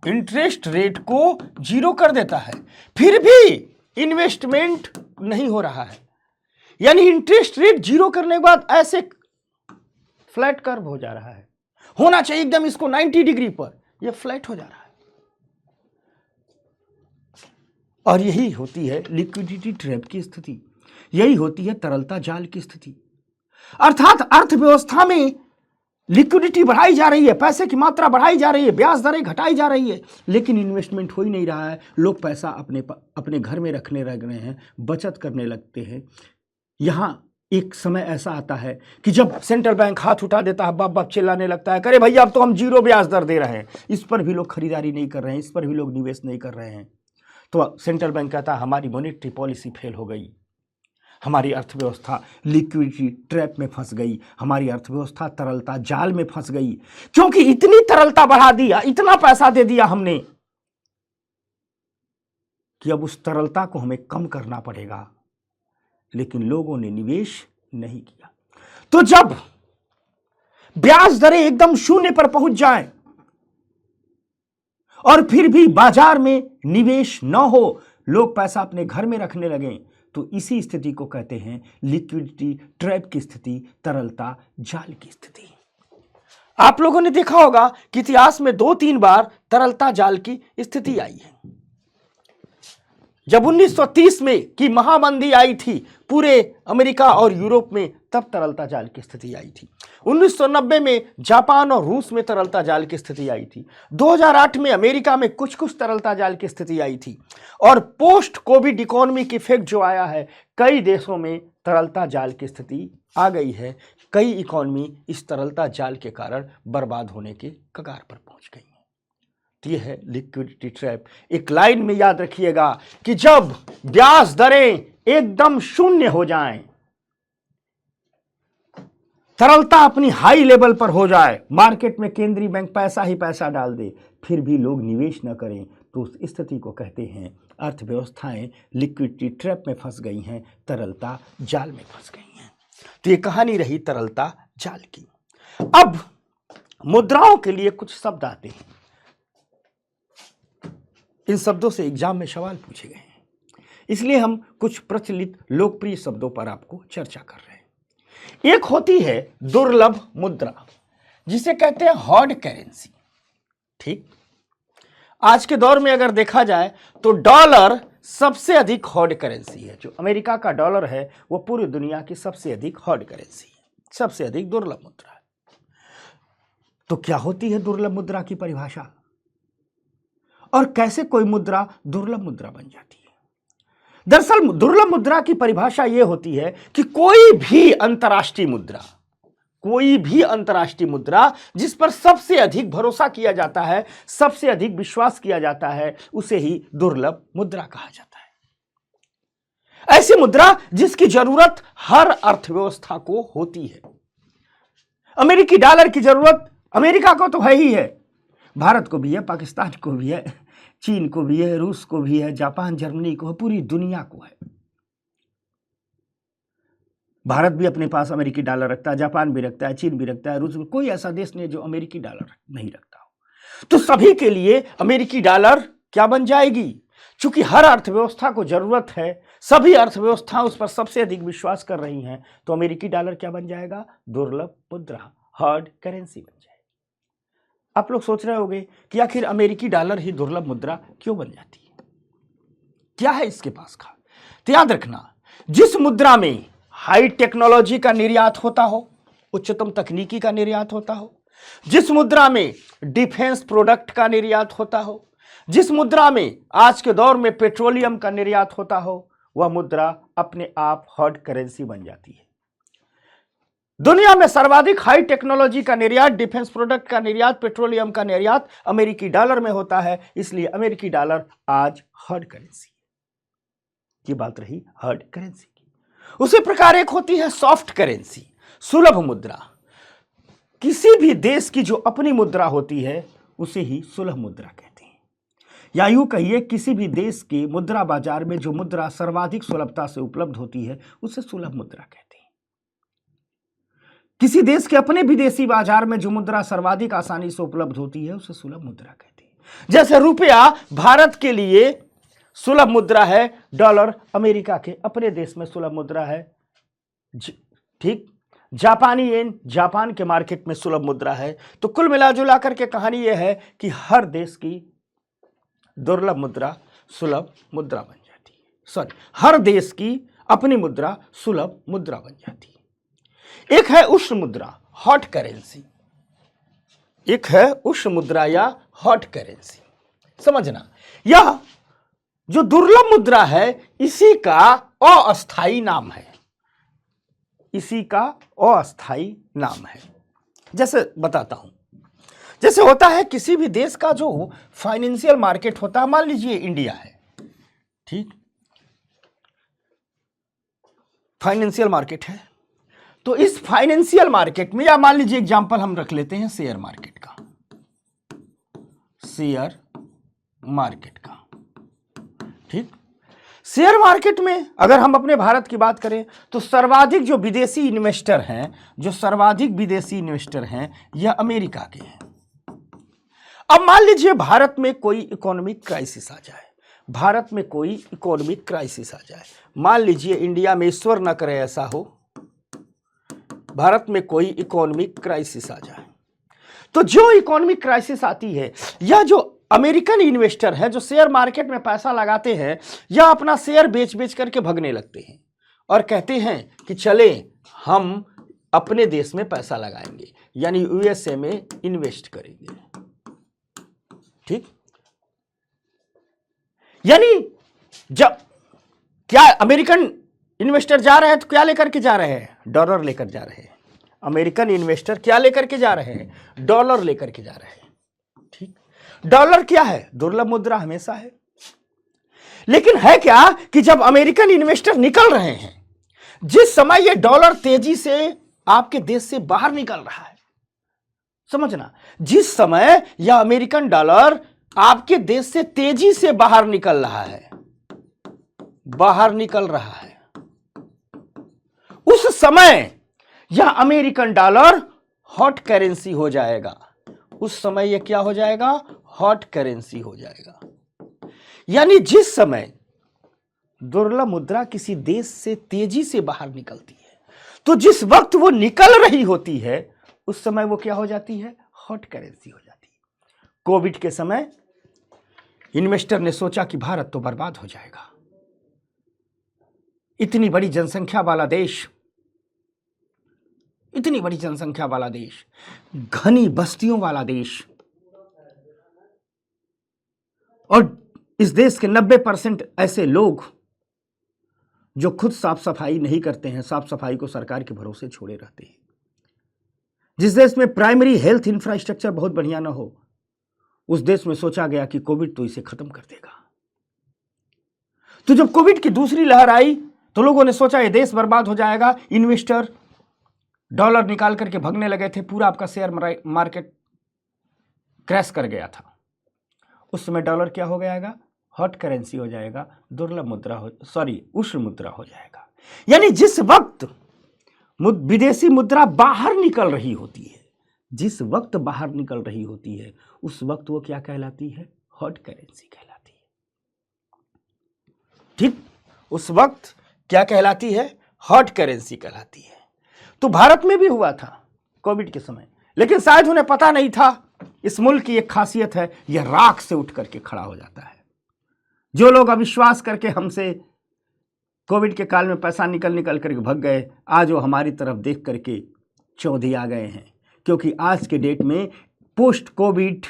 इंटरेस्ट रेट को 0 कर देता है, फिर भी इन्वेस्टमेंट नहीं हो रहा है। यानी इंटरेस्ट रेट जीरो करने के बाद ऐसे फ्लैट कर्व हो जा रहा है, होना चाहिए एकदम इसको 90 डिग्री पर, यह फ्लैट हो जा रहा है। और यही होती है लिक्विडिटी ट्रैप की स्थिति, यही होती है तरलता जाल की स्थिति। अर्थात अर्थव्यवस्था में लिक्विडिटी बढ़ाई जा रही है, पैसे की मात्रा बढ़ाई जा रही है, ब्याज दरें घटाई जा रही है, लेकिन इन्वेस्टमेंट हो ही नहीं रहा है। लोग पैसा अपने घर में रखने लग रहे हैं, बचत करने लगते हैं। यहां एक समय ऐसा आता है कि जब सेंट्रल बैंक हाथ उठा देता है, बाप बाप चिल्लाने लगता है, अरे भैया अब तो हम जीरो ब्याज दर दे रहे हैं, इस पर भी लोग खरीदारी नहीं कर रहे हैं, इस पर भी लोग निवेश नहीं कर रहे हैं। तो सेंट्रल बैंक कहता है हमारी मॉनेटरी पॉलिसी फेल हो गई, हमारी अर्थव्यवस्था लिक्विडिटी ट्रैप में फंस गई, हमारी अर्थव्यवस्था तरलता जाल में फंस गई, क्योंकि इतनी तरलता बढ़ा दिया, इतना पैसा दे दिया हमने कि अब उस तरलता को हमें कम करना पड़ेगा, लेकिन लोगों ने निवेश नहीं किया। तो जब ब्याज दरें एकदम शून्य पर पहुंच जाएं और फिर भी बाजार में निवेश न हो, लोग पैसा अपने घर में रखने लगें, तो इसी स्थिति को कहते हैं लिक्विडिटी ट्रैप की स्थिति, तरलता जाल की स्थिति। आप लोगों ने देखा होगा कि इतिहास में 2-3 बार तरलता जाल की स्थिति आई है। जब 1930 में की महामंदी आई थी पूरे अमेरिका और यूरोप में, तब तरलता जाल की स्थिति आई थी। 1990 में जापान और रूस में तरलता जाल की स्थिति आई थी। 2008 में अमेरिका में कुछ तरलता जाल की स्थिति आई थी। और पोस्ट कोविड इकोनॉमिक इफेक्ट जो आया है, कई देशों में तरलता जाल की स्थिति आ गई है। कई इकोनॉमी इस तरलता जाल के कारण बर्बाद होने के कगार पर पहुंच गई है। तो यह है लिक्विडिटी ट्रैप। एक लाइन में याद रखिएगा कि जब ब्याज दरें एकदम शून्य हो जाएं, तरलता अपनी हाई लेवल पर हो जाए, मार्केट में केंद्रीय बैंक पैसा ही पैसा डाल दे, फिर भी लोग निवेश न करें, तो उस स्थिति को कहते हैं अर्थव्यवस्थाएं लिक्विडिटी ट्रैप में फंस गई हैं, तरलता जाल में फंस गई हैं। तो ये कहानी रही तरलता जाल की। अब मुद्राओं के लिए कुछ शब्द आते हैं, इन शब्दों से एग्जाम में सवाल पूछे गए हैं, इसलिए हम कुछ प्रचलित लोकप्रिय शब्दों पर आपको चर्चा कर रहे हैं। एक होती है दुर्लभ मुद्रा, जिसे कहते हैं हॉर्ड करेंसी। ठीक, आज के दौर में अगर देखा जाए तो डॉलर सबसे अधिक हॉर्ड करेंसी है। जो अमेरिका का डॉलर है वो पूरी दुनिया की सबसे अधिक हॉर्ड करेंसी है, सबसे अधिक दुर्लभ मुद्रा है। तो क्या होती है दुर्लभ मुद्रा की परिभाषा, और कैसे कोई मुद्रा दुर्लभ मुद्रा बन जाती है? दरअसल दुर्लभ मुद्रा की परिभाषा यह होती है कि कोई भी अंतर्राष्ट्रीय मुद्रा जिस पर सबसे अधिक भरोसा किया जाता है, सबसे अधिक विश्वास किया जाता है, उसे ही दुर्लभ मुद्रा कहा जाता है। ऐसी मुद्रा जिसकी जरूरत हर अर्थव्यवस्था को होती है। अमेरिकी डॉलर की जरूरत अमेरिका को तो है ही है, भारत को भी है, पाकिस्तान को भी है, चीन को भी है, रूस को भी है, जापान जर्मनी को है, पूरी दुनिया को है। भारत भी अपने पास अमेरिकी डॉलर रखता है, जापान भी रखता है, चीन भी रखता है, रूस भी, कोई ऐसा देश नहीं जो अमेरिकी डॉलर नहीं रखता हो। तो सभी के लिए अमेरिकी डॉलर क्या बन जाएगी? चूंकि हर अर्थव्यवस्था को जरूरत है, सभी अर्थव्यवस्थाएं उस पर सबसे अधिक विश्वास कर रही हैं, तो अमेरिकी डॉलर क्या बन जाएगा? दुर्लभ मुद्रा, हार्ड करेंसी बन जाएगी। आप लोग सोच रहे होंगे कि आखिर अमेरिकी डॉलर ही दुर्लभ मुद्रा क्यों बन जाती है, क्या है इसके पास खास? तो याद रखना, जिस मुद्रा में हाई टेक्नोलॉजी का निर्यात होता हो, उच्चतम तकनीकी का निर्यात होता हो, जिस मुद्रा में डिफेंस प्रोडक्ट का निर्यात होता हो, जिस मुद्रा में आज के दौर में पेट्रोलियम का निर्यात होता हो, वह मुद्रा अपने आप हार्ड करेंसी बन जाती है। दुनिया में सर्वाधिक हाई टेक्नोलॉजी का निर्यात, डिफेंस प्रोडक्ट का निर्यात, पेट्रोलियम का निर्यात अमेरिकी डॉलर में होता है, इसलिए अमेरिकी डॉलर आज हार्ड करेंसी है। ये बात रही हार्ड करेंसी की। उसी प्रकार एक होती है सॉफ्ट करेंसी, सुलभ मुद्रा। किसी भी देश की जो अपनी मुद्रा होती है उसे ही सुलभ मुद्रा कहते हैं, या यूं कहिए किसी भी देश के मुद्रा बाजार में जो मुद्रा सर्वाधिक सुलभता से उपलब्ध होती है उसे सुलभ मुद्रा कहते हैं। किसी देश के अपने विदेशी बाजार में जो मुद्रा सर्वाधिक आसानी से उपलब्ध होती है उसे सुलभ मुद्रा कहते हैं। जैसे रुपया भारत के लिए सुलभ मुद्रा है, डॉलर अमेरिका के अपने देश में सुलभ मुद्रा है, ठीक, जापानी येन जापान के मार्केट में सुलभ मुद्रा है। तो कुल मिलाजुला करके कहानी यह है कि हर देश की दुर्लभ मुद्रा सुलभ मुद्रा बन जाती है, सॉरी, हर देश की अपनी मुद्रा सुलभ मुद्रा बन जाती है। एक है उष्ण मुद्रा, हॉट करेंसी, एक है उष्ण मुद्रा या हॉट करेंसी। समझना, यह जो दुर्लभ मुद्रा है इसी का अस्थाई नाम है, इसी का अस्थाई नाम है। जैसे बताता हूं, जैसे होता है किसी भी देश का जो फाइनेंशियल मार्केट होता है, मान लीजिए इंडिया है, ठीक, फाइनेंशियल मार्केट है, तो इस फाइनेंशियल मार्केट में, या मान लीजिए एग्जांपल हम रख लेते हैं शेयर मार्केट का, शेयर मार्केट का, ठीक। शेयर मार्केट में अगर हम अपने भारत की बात करें तो सर्वाधिक जो विदेशी इन्वेस्टर हैं, जो सर्वाधिक विदेशी इन्वेस्टर हैं, यह अमेरिका के हैं। अब मान लीजिए भारत में कोई इकोनॉमिक क्राइसिस आ जाए, भारत में कोई इकोनॉमिक क्राइसिस आ जाए, मान लीजिए इंडिया में, ईश्वर न करे ऐसा हो, भारत में कोई इकोनॉमिक क्राइसिस आ जाए, तो जो इकोनॉमिक क्राइसिस आती है, यह जो अमेरिकन इन्वेस्टर है जो शेयर मार्केट में पैसा लगाते हैं, या अपना शेयर बेच बेच करके भगने लगते हैं और कहते हैं कि चले हम अपने देश में पैसा लगाएंगे, यानी यूएसए में इन्वेस्ट करेंगे, ठीक। यानी जब क्या अमेरिकन इन्वेस्टर जा रहे हैं तो क्या लेकर के जा रहे हैं? डॉलर लेकर जा रहे हैं। अमेरिकन इन्वेस्टर क्या लेकर के जा रहे हैं? डॉलर लेकर के जा रहे हैं, ठीक। डॉलर क्या है? दुर्लभ मुद्रा हमेशा है। लेकिन है क्या कि जब अमेरिकन इन्वेस्टर निकल रहे हैं, जिस समय ये डॉलर तेजी से आपके देश से बाहर निकल रहा है, समझना, जिस समय यह अमेरिकन डॉलर आपके देश से तेजी से बाहर निकल रहा है, बाहर निकल रहा है, उस समय यह अमेरिकन डॉलर हॉट करेंसी हो जाएगा। उस समय यह क्या हो जाएगा? हॉट करेंसी हो जाएगा। यानी जिस समय दुर्लभ मुद्रा किसी देश से तेजी से बाहर निकलती है, तो जिस वक्त वो निकल रही होती है उस समय वो क्या हो जाती है? हॉट करेंसी हो जाती है। कोविड के समय इन्वेस्टर ने सोचा कि भारत तो बर्बाद हो जाएगा, इतनी बड़ी जनसंख्या वाला देश, इतनी बड़ी जनसंख्या वाला देश, घनी बस्तियों वाला देश, और इस देश के 90% ऐसे लोग जो खुद साफ सफाई नहीं करते हैं, साफ सफाई को सरकार के भरोसे छोड़े रहते हैं। जिस देश में प्राइमरी हेल्थ इंफ्रास्ट्रक्चर बहुत बढ़िया ना हो, उस देश में सोचा गया कि कोविड तो इसे खत्म कर देगा। तो जब कोविड की दूसरी लहर आई तो लोगों ने सोचा ये देश बर्बाद हो जाएगा। इन्वेस्टर डॉलर निकाल करके भगने लगे थे, पूरा आपका शेयर मार्केट क्रैश कर गया था। उस समय डॉलर क्या हो जाएगा? हॉट करेंसी हो जाएगा, दुर्लभ मुद्रा हो, सॉरी, उष्ण मुद्रा हो जाएगा। यानी जिस वक्त विदेशी मुद्रा बाहर निकल रही होती है, जिस वक्त बाहर निकल रही होती है, उस वक्त वो क्या कहलाती है? हॉट करेंसी कहलाती है, ठीक। उस वक्त क्या कहलाती है? हॉट करेंसी कहलाती है। तो भारत में भी हुआ था कोविड के समय, लेकिन शायद उन्हें पता नहीं था, इस मुल्क की एक खासियत है, यह राख से उठ करके खड़ा हो जाता है। जो लोग अविश्वास करके हमसे कोविड के काल में पैसा निकल करके भग गए, आज वो हमारी तरफ देख करके चौंधी आ गए हैं, क्योंकि आज के डेट में पोस्ट कोविड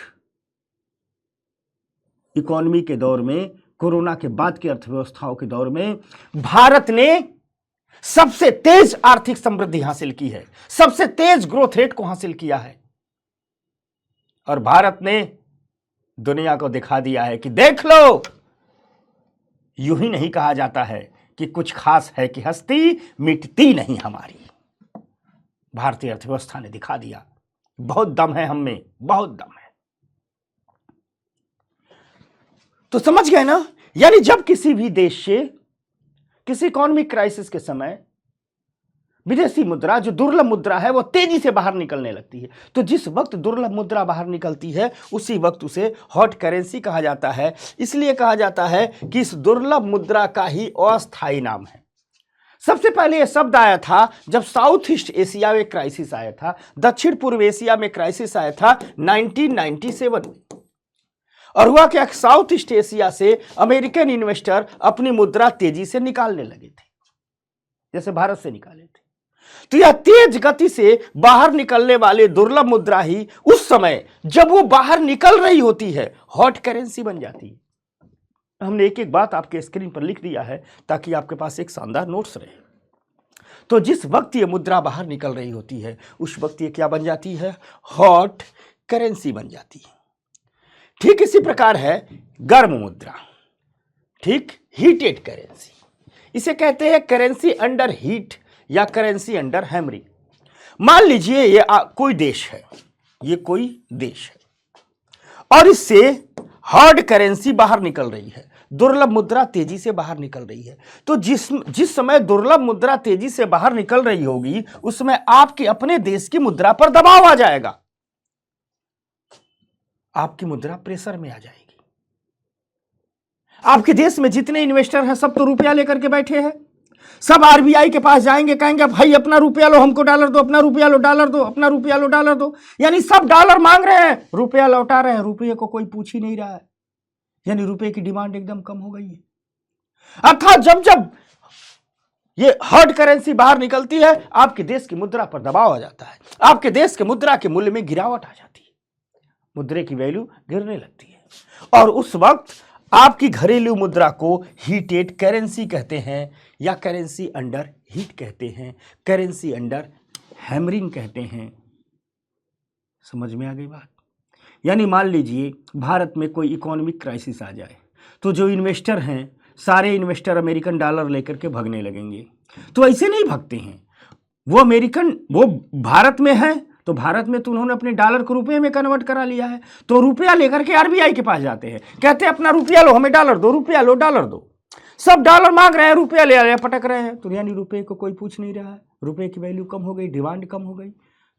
इकोनॉमी के दौर में, कोरोना के बाद की अर्थव्यवस्थाओं के दौर में भारत ने सबसे तेज आर्थिक समृद्धि हासिल की है, सबसे तेज ग्रोथ रेट को हासिल किया है, और भारत ने दुनिया को दिखा दिया है कि देख लो, यूं ही नहीं कहा जाता है कि कुछ खास है कि हस्ती मिटती नहीं हमारी। भारतीय अर्थव्यवस्था ने दिखा दिया, बहुत दम है हम में, बहुत दम है। तो समझ गए ना? यानी जब किसी भी देश से किसी इकोनॉमिक क्राइसिस के समय विदेशी मुद्रा, जो दुर्लभ मुद्रा है, वो तेजी से बाहर निकलने लगती है, तो जिस वक्त दुर्लभ मुद्रा बाहर निकलती है उसी वक्त उसे हॉट करेंसी कहा जाता है। इसलिए कहा जाता है कि इस दुर्लभ मुद्रा का ही अस्थायी नाम है। सबसे पहले यह शब्द आया था जब साउथ ईस्ट एशिया में क्राइसिस आया था, दक्षिण पूर्व एशिया में क्राइसिस आया था 1997 में। और हुआ क्या, साउथ ईस्ट एशिया से अमेरिकन इन्वेस्टर अपनी मुद्रा तेजी से निकालने लगे थे, जैसे भारत से निकाले थे। तो यह तेज गति से बाहर निकलने वाले दुर्लभ मुद्रा ही उस समय जब वो बाहर निकल रही होती है हॉट करेंसी बन जाती है। हमने एक एक बात आपके स्क्रीन पर लिख दिया है ताकि आपके पास एक शानदार नोट्स रहे। तो जिस वक्त ये मुद्रा बाहर निकल रही होती है उस वक्त ये क्या बन जाती है, हॉट करेंसी बन जाती है। ठीक इसी प्रकार है गर्म मुद्रा, ठीक, हीटेड करेंसी। इसे कहते हैं करेंसी अंडर हीट या करेंसी अंडर हैमरिंग। मान लीजिए ये कोई देश है, ये कोई देश है और इससे हार्ड करेंसी बाहर निकल रही है, दुर्लभ मुद्रा तेजी से बाहर निकल रही है। तो जिस समय दुर्लभ मुद्रा तेजी से बाहर निकल रही होगी उस समय आपके अपने देश की मुद्रा पर दबाव आ जाएगा, आपकी मुद्रा प्रेशर में आ जाएगी। आपके देश में जितने इन्वेस्टर हैं सब तो रुपया लेकर के बैठे हैं, सब आरबीआई के पास जाएंगे, कहेंगे भाई अपना रुपया लो, हमको डॉलर दो, अपना रुपया लो डॉलर दो, अपना रुपया लो डॉलर दो। यानी सब डॉलर मांग रहे हैं, रुपया लौटा रहे हैं, रुपये को कोई पूछ ही नहीं रहा है। यानी रुपये की डिमांड एकदम कम हो गई है। अर्थात जब जब ये हार्ड करेंसी बाहर निकलती है आपके देश की मुद्रा पर दबाव आ जाता है, आपके देश के मुद्रा के मूल्य में गिरावट आ जाती है, मुद्रे की वैल्यू गिरने लगती है। और उस वक्त आपकी घरेलू मुद्रा को हीटेड करेंसी कहते हैं या करेंसी अंडर हीट कहते हैं, करेंसी अंडर हैमरिंग कहते हैं। समझ में आ गई बात? यानी मान लीजिए भारत में कोई इकोनॉमिक क्राइसिस आ जाए तो जो इन्वेस्टर हैं सारे इन्वेस्टर अमेरिकन डॉलर लेकर के भागने लगेंगे। तो ऐसे नहीं भागते हैं, वो भारत में है तो भारत में तो उन्होंने अपने डॉलर को रुपये में कन्वर्ट करा लिया है, तो रुपया लेकर के आरबीआई के पास जाते हैं, कहते हैं अपना रुपया लो, हमें डॉलर दो, रुपया लो डॉलर दो। सब डॉलर मांग रहे हैं, रुपया ले रहे हैं, पटक रहे हैं। तो यानी रुपये को कोई पूछ नहीं रहा है, रुपये की वैल्यू कम हो गई, डिमांड कम हो गई,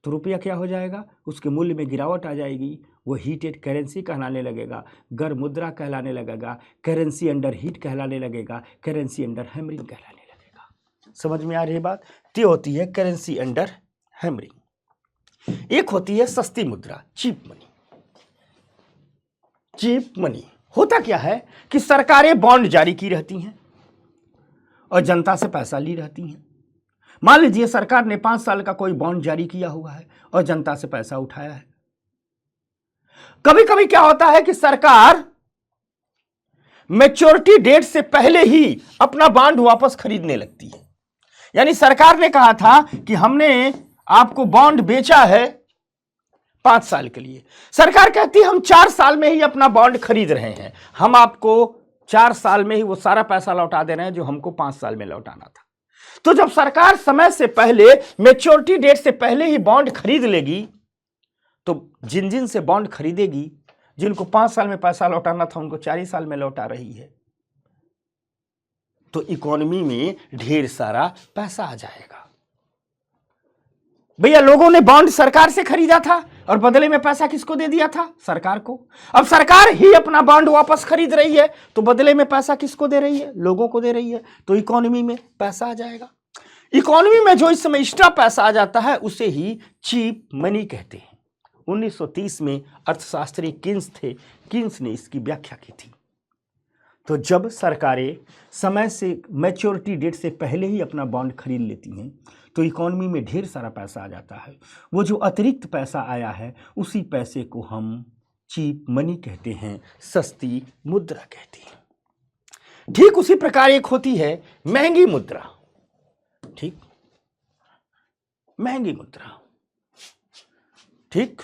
तो रुपया क्या हो जाएगा, उसके मूल्य में गिरावट आ जाएगी, वो हीटेड करेंसी कहलाने लगेगा, गर्म मुद्रा कहलाने लगेगा, करेंसी अंडर हीट कहलाने लगेगा, करेंसी अंडर हैमरिंग कहलाने लगेगा। समझ में आ रही है बात? तो होती है करेंसी अंडर हैमरिंग। एक होती है सस्ती मुद्रा, चीप मनी। चीप मनी होता क्या है कि सरकारें बॉन्ड जारी की रहती हैं और जनता से पैसा ली रहती हैं। मान लीजिए सरकार ने 5 साल का कोई बॉन्ड जारी किया हुआ है और जनता से पैसा उठाया है। कभी कभी क्या होता है कि सरकार मैच्योरिटी डेट से पहले ही अपना बॉन्ड वापस खरीदने लगती है। यानी सरकार ने कहा था कि हमने आपको बॉन्ड बेचा है 5 साल के लिए, सरकार कहती है हम 4 साल में ही अपना बॉन्ड खरीद रहे हैं, हम आपको 4 साल में ही वो सारा पैसा लौटा दे रहे हैं जो हमको 5 साल में लौटाना था। तो जब सरकार समय से पहले मैच्योरिटी डेट से पहले ही बॉन्ड खरीद लेगी तो जिन जिन से बॉन्ड खरीदेगी, जिनको 5 साल में पैसा लौटाना था उनको 4 ही साल में लौटा रही है, तो इकोनॉमी में ढेर सारा पैसा आ जाएगा। भैया लोगों ने बॉन्ड सरकार से खरीदा था और बदले में पैसा किसको दे दिया था, सरकार को। अब सरकार ही अपना बॉन्ड वापस खरीद रही है तो बदले में पैसा किसको दे रही है, लोगों को दे रही है, तो इकोनॉमी में पैसा आ जाएगा। इकोनॉमी में जो इस समय एक्स्ट्रा पैसा आ जाता है उसे ही चीप मनी कहते हैं। 1930 में अर्थशास्त्री किन्स ने इसकी व्याख्या की थी। तो जब सरकारें समय से मैच्योरिटी डेट से पहले ही अपना बॉन्ड खरीद लेती हैं तो इकोनॉमी में ढेर सारा पैसा आ जाता है। वो जो अतिरिक्त पैसा आया है उसी पैसे को हम चीप मनी कहते हैं, सस्ती मुद्रा कहते हैं। ठीक उसी प्रकार एक होती है महंगी मुद्रा। ठीक, महंगी मुद्रा। ठीक,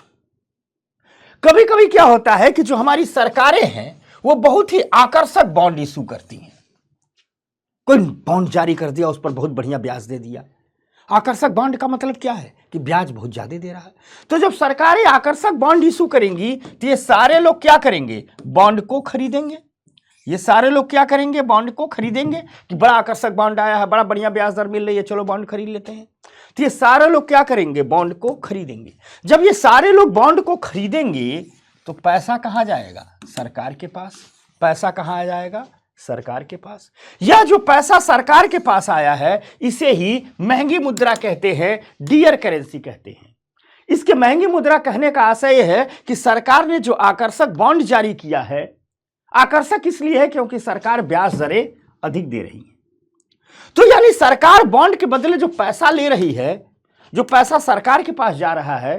कभी कभी क्या होता है कि जो हमारी सरकारें हैं वो बहुत ही आकर्षक बॉन्ड इशू करती हैं। कोई बॉन्ड जारी कर दिया, उस पर बहुत बढ़िया ब्याज दे दिया। आकर्षक बॉन्ड का मतलब क्या है कि ब्याज बहुत ज्यादा दे रहा है। तो जब सरकारें आकर्षक बॉन्ड इशू करेंगी तो ये सारे लोग क्या करेंगे, बॉन्ड को खरीदेंगे। ये सारे लोग क्या करेंगे, बॉन्ड को खरीदेंगे कि बड़ा आकर्षक बॉन्ड आया है, बड़ा बढ़िया ब्याज दर मिल रही है, चलो बॉन्ड खरीद लेते हैं। तो ये सारे लोग क्या करेंगे, बॉन्ड को खरीदेंगे। जब ये सारे लोग बॉन्ड को खरीदेंगे तो पैसा कहां जाएगा, सरकार के पास। पैसा कहां आ जाएगा, सरकार के पास। यह जो पैसा सरकार के पास आया है इसे ही महंगी मुद्रा कहते हैं, डियर करेंसी कहते हैं। इसके महंगी मुद्रा कहने का आशय यह है कि सरकार ने जो आकर्षक बॉन्ड जारी किया है, आकर्षक इसलिए है क्योंकि सरकार ब्याज दरें अधिक दे रही है। तो यानी सरकार बॉन्ड के बदले जो पैसा ले रही है, जो पैसा सरकार के पास जा रहा है,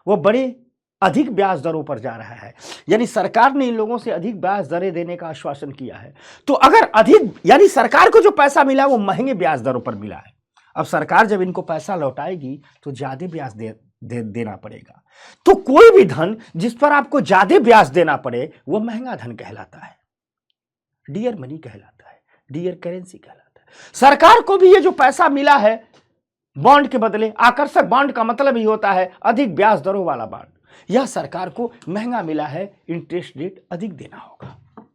वो बड़े अधिक ब्याज दरों पर जा रहा है। यानी सरकार ने इन लोगों से अधिक ब्याज दरें देने का आश्वासन किया है। तो अगर अधिक, यानी सरकार को जो पैसा मिला वो महंगे ब्याज दरों पर मिला है। अब सरकार जब इनको पैसा लौटाएगी तो ज्यादा ब्याज देना पड़ेगा। तो कोई भी धन जिस पर आपको ज्यादा ब्याज देना पड़े वो महंगा धन कहलाता है, डियर मनी कहलाता है, डियर करेंसी कहलाता है। सरकार को भी ये जो पैसा मिला है बॉन्ड के बदले, आकर्षक बॉन्ड का मतलब ही होता है अधिक ब्याज दरों वाला बॉन्ड, यह सरकार को महंगा मिला है, इंटरेस्ट रेट अधिक देना होगा।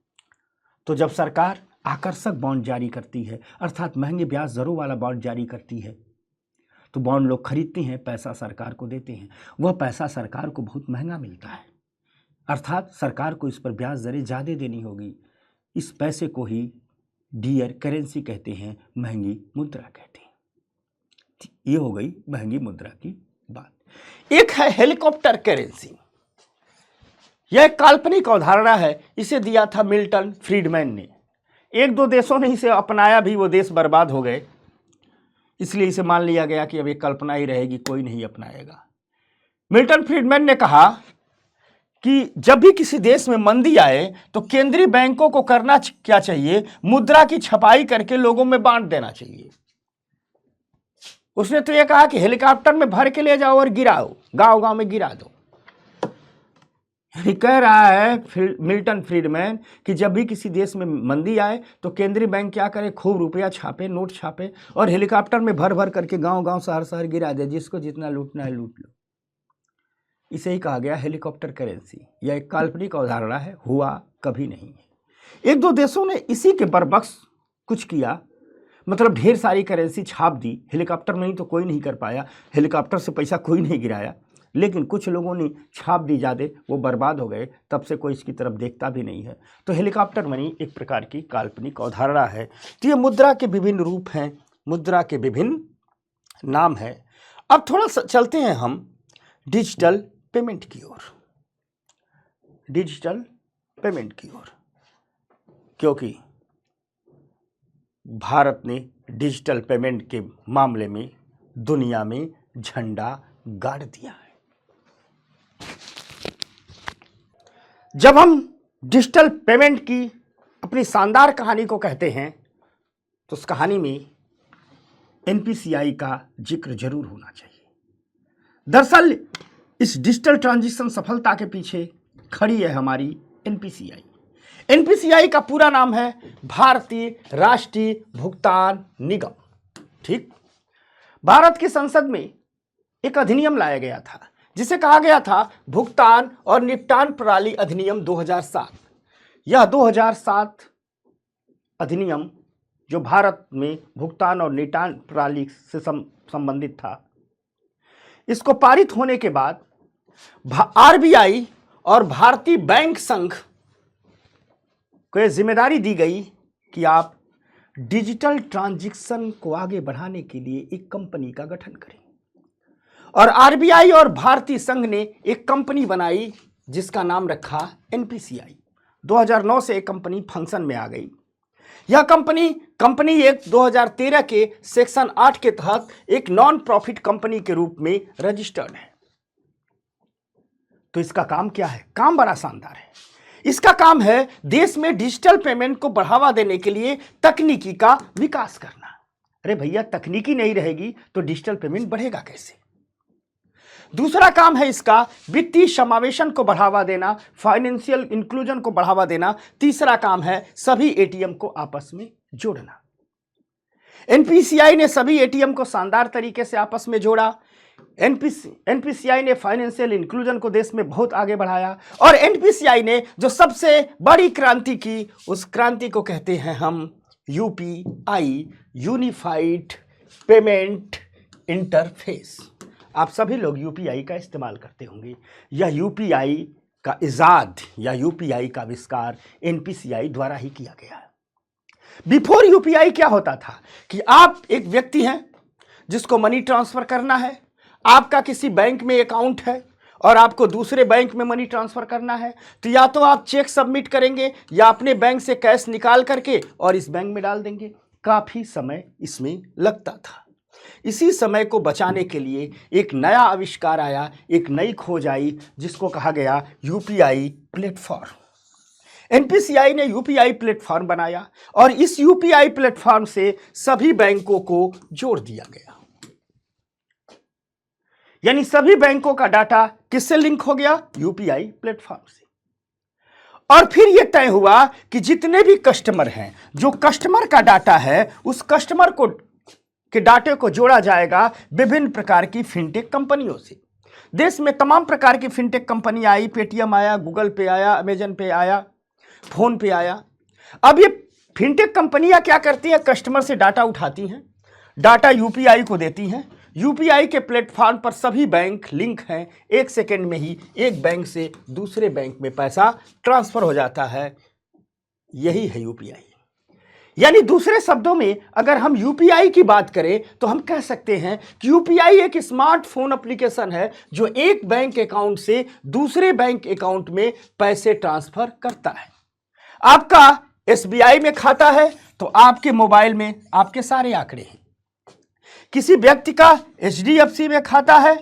तो जब सरकार आकर्षक बॉन्ड जारी करती है, अर्थात महंगे ब्याज दरों वाला बॉन्ड जारी करती है, तो बॉन्ड लोग खरीदते हैं, पैसा सरकार को देते हैं। वह पैसा सरकार को बहुत महंगा मिलता है, अर्थात सरकार को इस पर ब्याज दरें ज़्यादा देनी होगी। इस पैसे को ही डियर करेंसी कहते हैं, महंगी मुद्रा कहते हैं। ये हो गई महंगी मुद्रा की बात। एक है हेलीकॉप्टर करेंसी। यह एक काल्पनिक अवधारणा है, इसे दिया था मिल्टन फ्रीडमैन ने। एक दो देशों ने इसे अपनाया भी, वो देश बर्बाद हो गए, इसलिए इसे मान लिया गया कि अब एक कल्पना ही रहेगी, कोई नहीं अपनाएगा। मिल्टन फ्रीडमैन ने कहा कि जब भी किसी देश में मंदी आए तो केंद्रीय बैंकों को करना क्या चाहिए, मुद्रा की छपाई करके लोगों में बांट देना चाहिए। उसने तो यह कहा कि हेलीकॉप्टर में भर के ले जाओ और गिराओ, गांव गांव में गिरा दो। कह रहा है मिल्टन फ्रीडमैन कि जब भी किसी देश में मंदी आए तो केंद्रीय बैंक क्या करे, खूब रुपया छापे, नोट छापे और हेलीकॉप्टर में भर भर करके गांव गांव शहर शहर गिरा दे, जिसको जितना लूटना है लूट लो। इसे ही कहा गया हेलीकॉप्टर करेंसी। यह एक काल्पनिक अवधारणा है, हुआ कभी नहीं है। एक दो देशों ने इसी के बरबक्स कुछ किया, मतलब ढेर सारी करेंसी छाप दी। हेलीकॉप्टर में ही तो कोई नहीं कर पाया, हेलीकॉप्टर से पैसा कोई नहीं गिराया, लेकिन कुछ लोगों ने छाप दी ज़्यादा, वो बर्बाद हो गए, तब से कोई इसकी तरफ देखता भी नहीं है। तो हेलीकॉप्टर मनी एक प्रकार की काल्पनिक अवधारणा है। तो ये मुद्रा के विभिन्न रूप हैं, मुद्रा के विभिन्न नाम है। अब थोड़ा सा चलते हैं हम डिजिटल पेमेंट की ओर, डिजिटल पेमेंट की ओर, क्योंकि भारत ने डिजिटल पेमेंट के मामले में दुनिया में झंडा गाड़ दिया है। जब हम डिजिटल पेमेंट की अपनी शानदार कहानी को कहते हैं तो उस कहानी में एनपीसीआई का जिक्र जरूर होना चाहिए। दरअसल इस डिजिटल ट्रांजिशन सफलता के पीछे खड़ी है हमारी एनपीसीआई। एनपीसीआई का पूरा नाम है भारतीय राष्ट्रीय भुगतान निगम। ठीक, भारत की संसद में एक अधिनियम लाया गया था जिसे कहा गया था भुगतान और निपटान प्रणाली अधिनियम 2007। यह 2007 अधिनियम जो भारत में भुगतान और निपटान प्रणाली से संबंधित था, इसको पारित होने के बाद आरबीआई और भारतीय बैंक संघ को यह जिम्मेदारी दी गई कि आप डिजिटल ट्रांजैक्शन को आगे बढ़ाने के लिए एक कंपनी का गठन करें। और आरबीआई और भारतीय संघ ने एक कंपनी बनाई जिसका नाम रखा एनपीसीआई। 2009 से एक कंपनी फंक्शन में आ गई। यह कंपनी एक 2013 के सेक्शन 8 के तहत एक नॉन प्रॉफिट कंपनी के रूप में रजिस्टर्ड है। तो इसका काम क्या है? काम बड़ा शानदार है। इसका काम है देश में डिजिटल पेमेंट को बढ़ावा देने के लिए तकनीकी का विकास करना। अरे भैया, तकनीकी नहीं रहेगी तो डिजिटल पेमेंट बढ़ेगा कैसे? दूसरा काम है इसका वित्तीय समावेशन को बढ़ावा देना, फाइनेंशियल इंक्लूजन को बढ़ावा देना। तीसरा काम है सभी एटीएम को आपस में जोड़ना। एनपीसीआई ने सभी एटीएम को शानदार तरीके से आपस में जोड़ा। एनपीसीआई ने फाइनेंशियल इंक्लूजन को देश में बहुत आगे बढ़ाया। और एनपीसीआई ने जो सबसे बड़ी क्रांति की, उस क्रांति को कहते हैं हम यूपीआई, यूनिफाइड पेमेंट इंटरफेस। आप सभी लोग यूपीआई का इस्तेमाल करते होंगे। यह यूपीआई का इजाद या यूपीआई का आविष्कार एनपीसीआई द्वारा ही किया गया है। बिफोर यूपीआई क्या होता था कि आप एक व्यक्ति हैं जिसको मनी ट्रांसफर करना है, आपका किसी बैंक में अकाउंट है और आपको दूसरे बैंक में मनी ट्रांसफर करना है, तो या तो आप चेक सबमिट करेंगे या अपने बैंक से कैश निकाल करके और इस बैंक में डाल देंगे। काफी समय इसमें लगता था। इसी समय को बचाने के लिए एक नया आविष्कार आया, एक नई खोज आई जिसको कहा गया यूपीआई प्लेटफॉर्म। एनपीसीआई ने यूपीआई प्लेटफॉर्म बनाया और इस यूपीआई प्लेटफॉर्म से सभी बैंकों को जोड़ दिया गया। यानी सभी बैंकों का डाटा किससे लिंक हो गया? यूपीआई प्लेटफॉर्म से। और फिर यह तय हुआ कि जितने भी कस्टमर हैं, जो कस्टमर का डाटा है, उस कस्टमर को के डाटे को जोड़ा जाएगा विभिन्न प्रकार की फिनटेक कंपनियों से। देश में तमाम प्रकार की फिनटेक कंपनी आई, पेटीएम आया, गूगल पे आया, अमेजन पे आया, फोन पे आया। अब ये फिनटेक कंपनियां क्या करती हैं? कस्टमर से डाटा उठाती हैं, डाटा यूपीआई को देती हैं। यूपीआई के प्लेटफॉर्म पर सभी बैंक लिंक हैं। 1 सेकेंड में ही एक बैंक से दूसरे बैंक में पैसा ट्रांसफर हो जाता है। यही है यूपीआई। यानी दूसरे शब्दों में अगर हम यूपीआई की बात करें तो हम कह सकते हैं कि यूपीआई एक स्मार्टफोन एप्लीकेशन है जो एक बैंक अकाउंट से दूसरे बैंक अकाउंट में पैसे ट्रांसफर करता है। आपका एसबीआई में खाता है तो आपके मोबाइल में आपके सारे आंकड़े हैं। किसी व्यक्ति का एचडीएफसी में खाता है,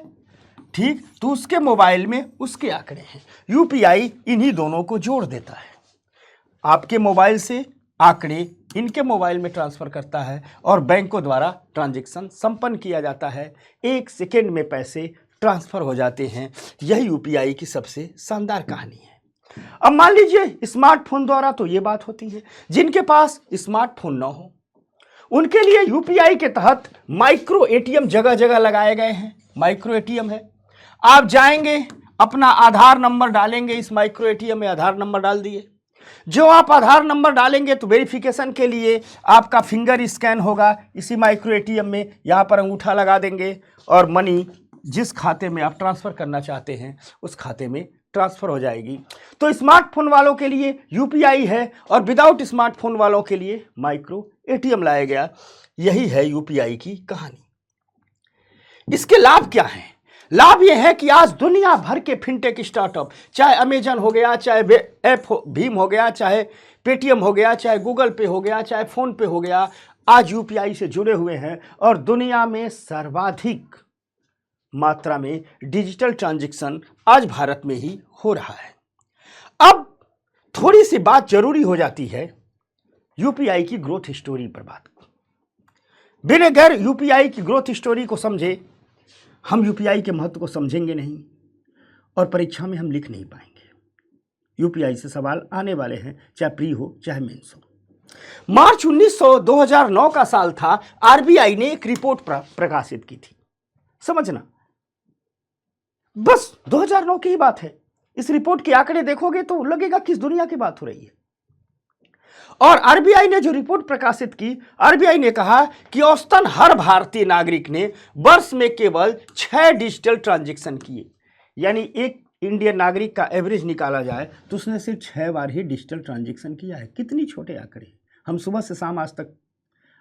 ठीक, तो उसके मोबाइल में उसके आंकड़े हैं। यूपीआई इन्हीं दोनों को जोड़ देता है। आपके मोबाइल से आंकड़े इनके मोबाइल में ट्रांसफर करता है और बैंकों द्वारा ट्रांजैक्शन संपन्न किया जाता है। 1 सेकेंड में पैसे ट्रांसफर हो जाते हैं। यही यूपीआई की सबसे शानदार कहानी है। अब मान लीजिए स्मार्टफोन द्वारा तो ये बात होती है, जिनके पास स्मार्टफोन ना हो उनके लिए यूपीआई के तहत माइक्रो एटीएम जगह जगह लगाए गए हैं। माइक्रो एटीएम है, आप जाएंगे, अपना आधार नंबर डालेंगे, इस माइक्रो एटीएम में आधार नंबर डाल दिए। जो आप आधार नंबर डालेंगे तो वेरिफिकेशन के लिए आपका फिंगर स्कैन होगा इसी माइक्रो एटीएम में। यहाँ पर अंगूठा लगा देंगे और मनी जिस खाते में आप ट्रांसफ़र करना चाहते हैं उस खाते में ट्रांसफ़र हो जाएगी। तो स्मार्टफोन वालों के लिए यूपीआई है और विदाउट स्मार्टफोन वालों के लिए माइक्रो एटीएम लाया गया। यही है यूपीआई की कहानी। इसके लाभ क्या हैं? लाभ यह है कि आज दुनिया भर के फिनटेक स्टार्टअप, चाहे अमेजन हो गया, चाहे भीम हो गया, चाहे पेटीएम हो गया, चाहे गूगल पे हो गया, चाहे फोन पे हो गया, आज यूपीआई से जुड़े हुए हैं और दुनिया में सर्वाधिक मात्रा में डिजिटल ट्रांजैक्शन आज भारत में ही हो रहा है। अब थोड़ी सी बात जरूरी हो जाती है यूपीआई की ग्रोथ स्टोरी पर बात। बिना गैर यूपीआई की ग्रोथ स्टोरी को समझे हम यूपीआई के महत्व को समझेंगे नहीं और परीक्षा में हम लिख नहीं पाएंगे। यूपीआई से सवाल आने वाले हैं, चाहे प्री हो चाहे मेंस हो। मार्च 2009 का साल था। आरबीआई ने एक रिपोर्ट प्रकाशित की थी। समझना, बस 2009 की ही बात है। इस रिपोर्ट के आंकड़े देखोगे तो लगेगा किस दुनिया की बात हो रही है। और आरबीआई ने जो रिपोर्ट प्रकाशित की, आरबीआई ने कहा कि औसतन हर भारतीय नागरिक ने वर्ष में केवल 6 डिजिटल ट्रांजैक्शन किए। यानी एक इंडियन नागरिक का एवरेज निकाला जाए तो उसने सिर्फ 6 बार ही डिजिटल ट्रांजैक्शन किया है। कितनी छोटे आंकड़े। हम सुबह से शाम आज तक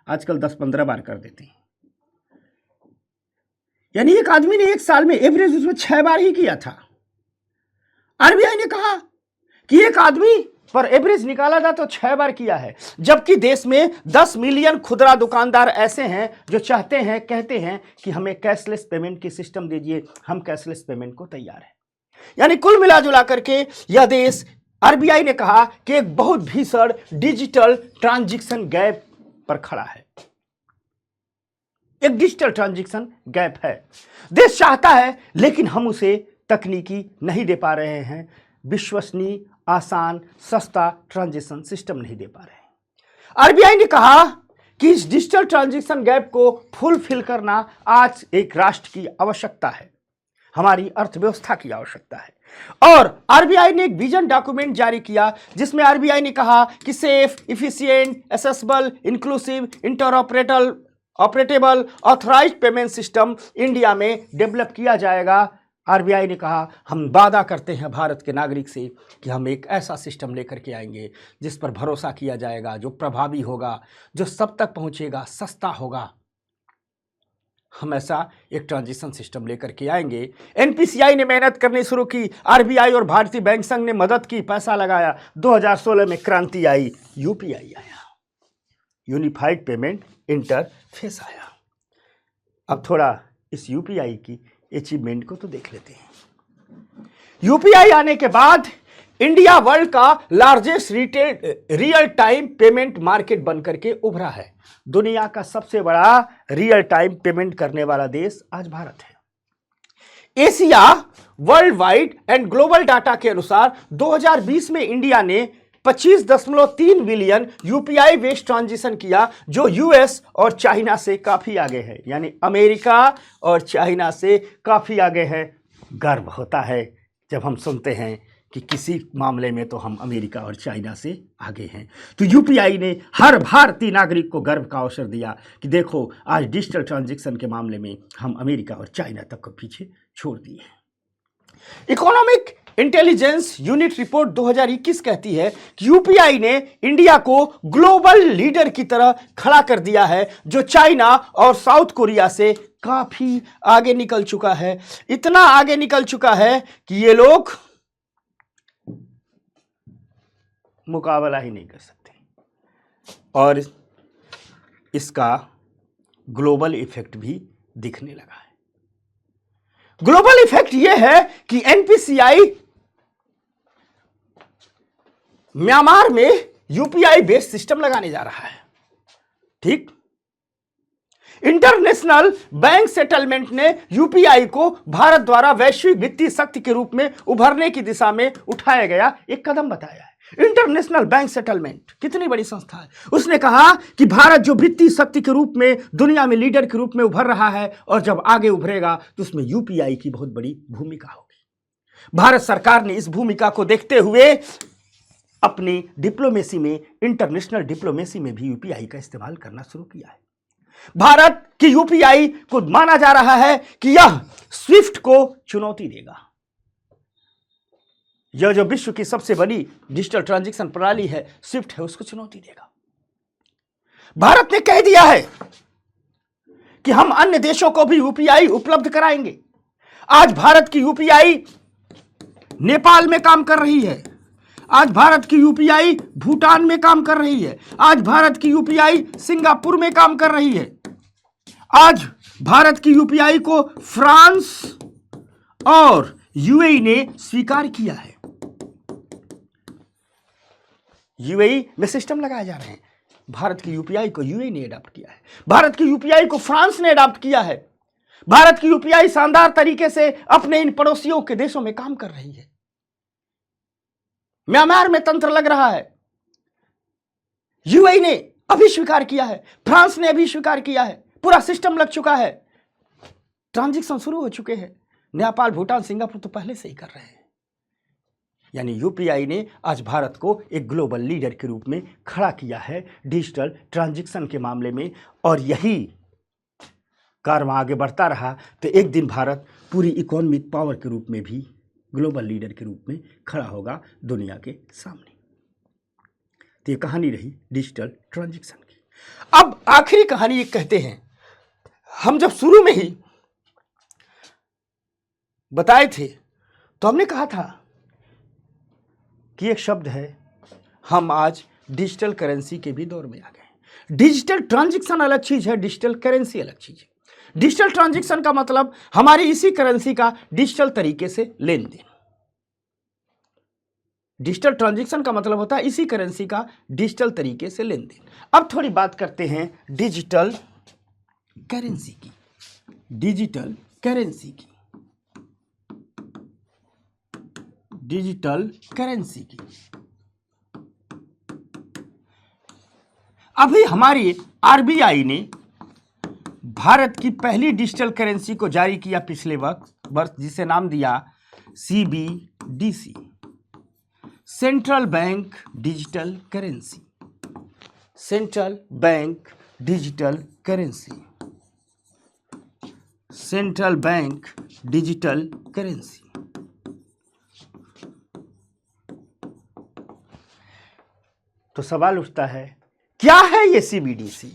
आजकल 10-15 बार कर देते हैं। यानी एक आदमी ने एक साल में एवरेज उसमें 6 बार ही किया था। आरबीआई ने कहा कि एक आदमी पर एवरेज निकाला जाए तो 6 बार किया है, जबकि देश में 10 मिलियन खुदरा दुकानदार ऐसे हैं जो चाहते हैं, कहते हैं कि हमें कैशलेस पेमेंट की सिस्टम दीजिए, हम कैशलेस पेमेंट को तैयार हैं। यानी कुल मिला जुला करके यह देश, आरबीआई ने कहा कि एक बहुत भीषण डिजिटल ट्रांजैक्शन गैप पर खड़ा है। एक डिजिटल ट्रांजैक्शन गैप है। देश चाहता है लेकिन हम उसे तकनीकी नहीं दे पा रहे हैं। विश्वसनीय, आसान, सस्ता ट्रांजैक्शन सिस्टम नहीं दे पा रहे हैं। आरबीआई ने कहा कि इस डिजिटल ट्रांजैक्शन गैप को फुलफिल करना आज एक राष्ट्र की आवश्यकता है, हमारी अर्थव्यवस्था की आवश्यकता है। और आरबीआई ने एक विजन डॉक्यूमेंट जारी किया जिसमें आरबीआई ने कहा कि safe, efficient, accessible, inclusive, interoperable authorized payment system India में डेवलप किया जाएगा आरबीआई ने कहा हम वादा करते हैं भारत के नागरिक से कि हम एक ऐसा सिस्टम लेकर के आएंगे जिस पर भरोसा किया जाएगा, जो प्रभावी होगा, जो सब तक पहुंचेगा, सस्ता होगा। हम ऐसा एक ट्रांजिशन सिस्टम लेकर के आएंगे। एनपीसीआई ने मेहनत करनी शुरू की, आरबीआई और भारतीय बैंक संघ ने मदद की, पैसा लगाया। 2016 में क्रांति आई, यूपीआई आया, यूनिफाइड पेमेंट इंटरफेस आया। अब थोड़ा इस यूपीआई की अचीवमेंट को तो देख लेते हैं। यूपीआई आने के बाद इंडिया वर्ल्ड का largest real time payment market बनकर के उभरा है। दुनिया का सबसे बड़ा रियल टाइम पेमेंट करने वाला देश आज भारत है। Asia world wide and global data के अनुसार 2020 में इंडिया ने 25.3 बिलियन यूपीआई बेस्ड ट्रांजिशन किया, जो यूएस और चाइना से काफी आगे है। यानी अमेरिका और चाइना से काफी आगे है। गर्व होता है जब हम सुनते हैं कि किसी मामले में तो हम अमेरिका और चाइना से आगे हैं। तो यूपीआई ने हर भारतीय नागरिक को गर्व का अवसर दिया कि देखो, आज डिजिटल ट्रांजैक्शन के मामले में हम अमेरिका और चाइना तक को पीछे छोड़ दिए हैं। इकोनॉमिक इंटेलिजेंस यूनिट रिपोर्ट 2021 कहती है कि यूपीआई ने इंडिया को ग्लोबल लीडर की तरह खड़ा कर दिया है, जो चाइना और साउथ कोरिया से काफी आगे निकल चुका है। इतना आगे निकल चुका है कि ये लोग मुकाबला ही नहीं कर सकते। और इसका ग्लोबल इफेक्ट भी दिखने लगा है। ग्लोबल इफेक्ट यह है कि एनपीसीआई म्यांमार में यूपीआई बेस्ड सिस्टम लगाने जा रहा है। ठीक, इंटरनेशनल बैंक सेटलमेंट ने यूपीआई को भारत द्वारा वैश्विक वित्तीय शक्ति के रूप में उभरने की दिशा में उठाया गया एक कदम बताया है। इंटरनेशनल बैंक सेटलमेंट कितनी बड़ी संस्था है। उसने कहा कि भारत जो वित्तीय शक्ति के रूप में दुनिया में लीडर के रूप में उभर रहा है, और जब आगे उभरेगा तो उसमें यूपीआई की बहुत बड़ी भूमिका होगी। भारत सरकार ने इस भूमिका को देखते हुए अपनी डिप्लोमेसी में, इंटरनेशनल डिप्लोमेसी में भी यूपीआई का इस्तेमाल करना शुरू किया है। भारत की यूपीआई को माना जा रहा है कि यह स्विफ्ट को चुनौती देगा। यह जो विश्व की सबसे बड़ी डिजिटल ट्रांजैक्शन प्रणाली है, स्विफ्ट है, उसको चुनौती देगा। भारत ने कह दिया है कि हम अन्य देशों को भी यूपीआई उपलब्ध कराएंगे। आज भारत की यूपीआई नेपाल में काम कर रही है। आज भारत की यूपीआई भूटान में काम कर रही है। आज भारत की यूपीआई सिंगापुर में काम कर रही है। आज भारत की यूपीआई को फ्रांस और यूएई ने स्वीकार किया है। यूएई में सिस्टम लगाए जा रहे हैं। भारत की यूपीआई को यूएई ने अडॉप्ट किया है। भारत की यूपीआई को फ्रांस ने अडॉप्ट किया है। भारत की यूपीआई शानदार तरीके से अपने इन पड़ोसियों के देशों में काम कर रही है। म्यांमार में तंत्र लग रहा है। यूएई ने अभी स्वीकार किया है, फ्रांस ने अभी स्वीकार किया है। पूरा सिस्टम लग चुका है, ट्रांजैक्शन शुरू हो चुके हैं। नेपाल, भूटान, सिंगापुर तो पहले से ही कर रहे हैं। यानी यूपीआई ने आज भारत को एक ग्लोबल लीडर के रूप में खड़ा किया है डिजिटल ट्रांजैक्शन के मामले में। और यही कारवां आगे बढ़ता रहा तो एक दिन भारत पूरी इकोनॉमिक पावर के रूप में भी ग्लोबल लीडर के रूप में खड़ा होगा दुनिया के सामने। तो ये कहानी रही डिजिटल ट्रांजैक्शन की। अब आखिरी कहानी ये कहते हैं, हम जब शुरू में ही बताए थे तो हमने कहा था कि एक शब्द है, हम आज डिजिटल करेंसी के भी दौर में आ गए। डिजिटल ट्रांजैक्शन अलग चीज है, डिजिटल करेंसी अलग चीज है। डिजिटल ट्रांजैक्शन का मतलब हमारी इसी करेंसी का डिजिटल तरीके से लेन देन। डिजिटल ट्रांजैक्शन का मतलब होता है इसी करेंसी का डिजिटल तरीके से लेन देन। अब थोड़ी बात करते हैं डिजिटल करेंसी की। डिजिटल करेंसी की, डिजिटल करेंसी की। अभी हमारी आरबीआई ने भारत की पहली डिजिटल करेंसी को जारी किया पिछले वर्ष, जिसे नाम दिया CBDC, central bank digital currency. Central bank digital currency, central bank digital currency. तो सवाल उठता है, क्या है ये सीबीडीसी?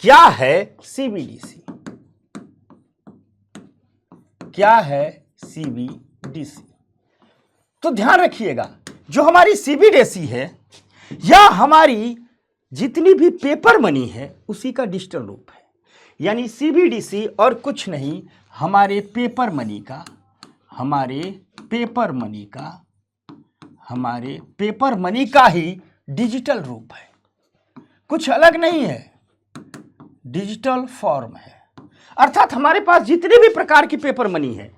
क्या है सीबीडीसी? क्या है सीबीडीसी? तो ध्यान रखिएगा, जो हमारी सीबीडीसी है या हमारी जितनी भी पेपर मनी है उसी का डिजिटल रूप है। यानी सीबीडीसी और कुछ नहीं, हमारे पेपर मनी का, हमारे पेपर मनी का ही डिजिटल रूप है, कुछ अलग नहीं है, डिजिटल फॉर्म है। अर्थात हमारे पास जितने भी प्रकार की पेपर मनी है,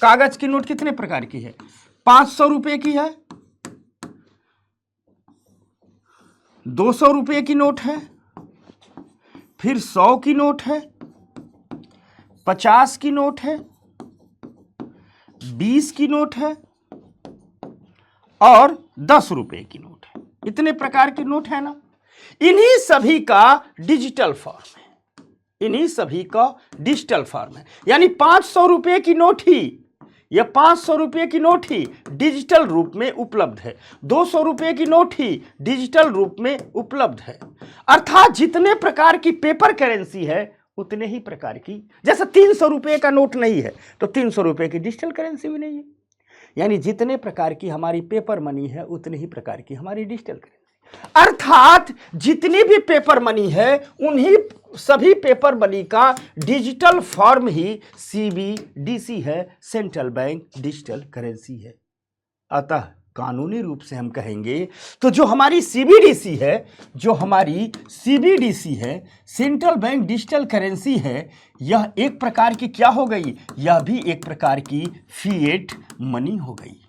कागज की नोट कितने प्रकार की है? 500 रुपए की है, 200 रुपए की नोट है, फिर 100 की नोट है, 50 की नोट है, 20 की नोट है और 10 रुपए की नोट है। इतने प्रकार की नोट है ना। इन्हीं सभी का डिजिटल फॉर्म है, इन्हीं सभी का डिजिटल फॉर्म है। यानी 500 रुपए की नोट ही, यह 500 रुपए की नोट ही डिजिटल रूप में उपलब्ध है, 200 रुपए की नोट ही डिजिटल रूप में उपलब्ध है। अर्थात जितने प्रकार की पेपर करेंसी है उतने ही प्रकार की, जैसे 300 रुपए का नोट नहीं है तो 300 रुपए की डिजिटल करेंसी भी नहीं है। यानी जितने प्रकार की हमारी पेपर मनी है उतने ही प्रकार की हमारी डिजिटल करेंसी। अर्थात जितनी भी पेपर मनी है उन्हीं सभी पेपर मनी का डिजिटल फॉर्म ही सीबीडीसी है, सेंट्रल बैंक डिजिटल करेंसी है। अतः कानूनी रूप से हम कहेंगे तो जो हमारी सीबीडीसी है, सेंट्रल बैंक डिजिटल करेंसी है, यह एक प्रकार की क्या हो गई? यह भी एक प्रकार की फिएट मनी हो गई,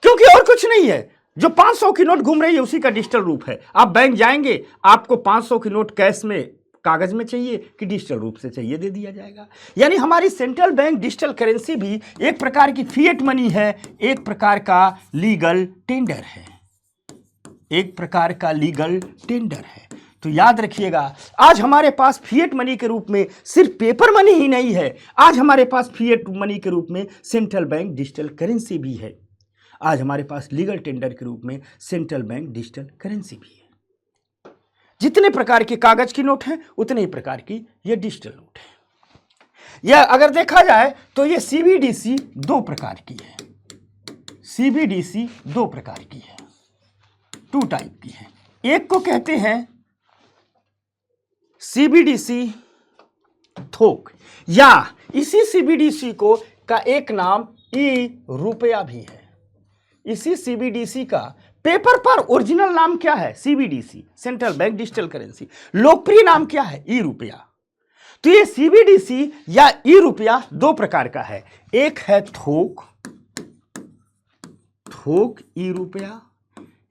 क्योंकि और कुछ नहीं है। जो 500 की नोट घूम रही है उसी का डिजिटल रूप है। आप बैंक जाएंगे, आपको 500 की नोट कैश में, कागज में चाहिए कि डिजिटल रूप से चाहिए, दे दिया जाएगा। यानी हमारी सेंट्रल बैंक डिजिटल करेंसी भी एक प्रकार की फिएट मनी है, एक प्रकार का लीगल टेंडर है, एक प्रकार का लीगल टेंडर है। तो याद रखिएगा, आज हमारे पास फिएट मनी के रूप में सिर्फ पेपर मनी ही नहीं है, आज हमारे पास फिएट मनी के रूप में सेंट्रल बैंक डिजिटल करेंसी भी है, आज हमारे पास लीगल टेंडर के रूप में सेंट्रल बैंक डिजिटल करेंसी भी है। जितने प्रकार के कागज की नोट हैं उतने ही प्रकार की ये डिजिटल नोट है। यह अगर देखा जाए तो ये सीबीडीसी 2 प्रकार की है, सीबीडीसी 2 प्रकार की है, 2 टाइप की है। एक को कहते हैं सीबीडीसी थोक, या इसी सीबीडीसी को का एक नाम ई रुपया भी है। इसी सीबीडीसी का पेपर पर ओरिजिनल नाम क्या है? CBDC, central bank digital currency. लोकप्रिय नाम क्या है? ई रुपया। तो ये सीबीडीसी या ई रुपया 2 प्रकार का है। एक है थोक ई रुपया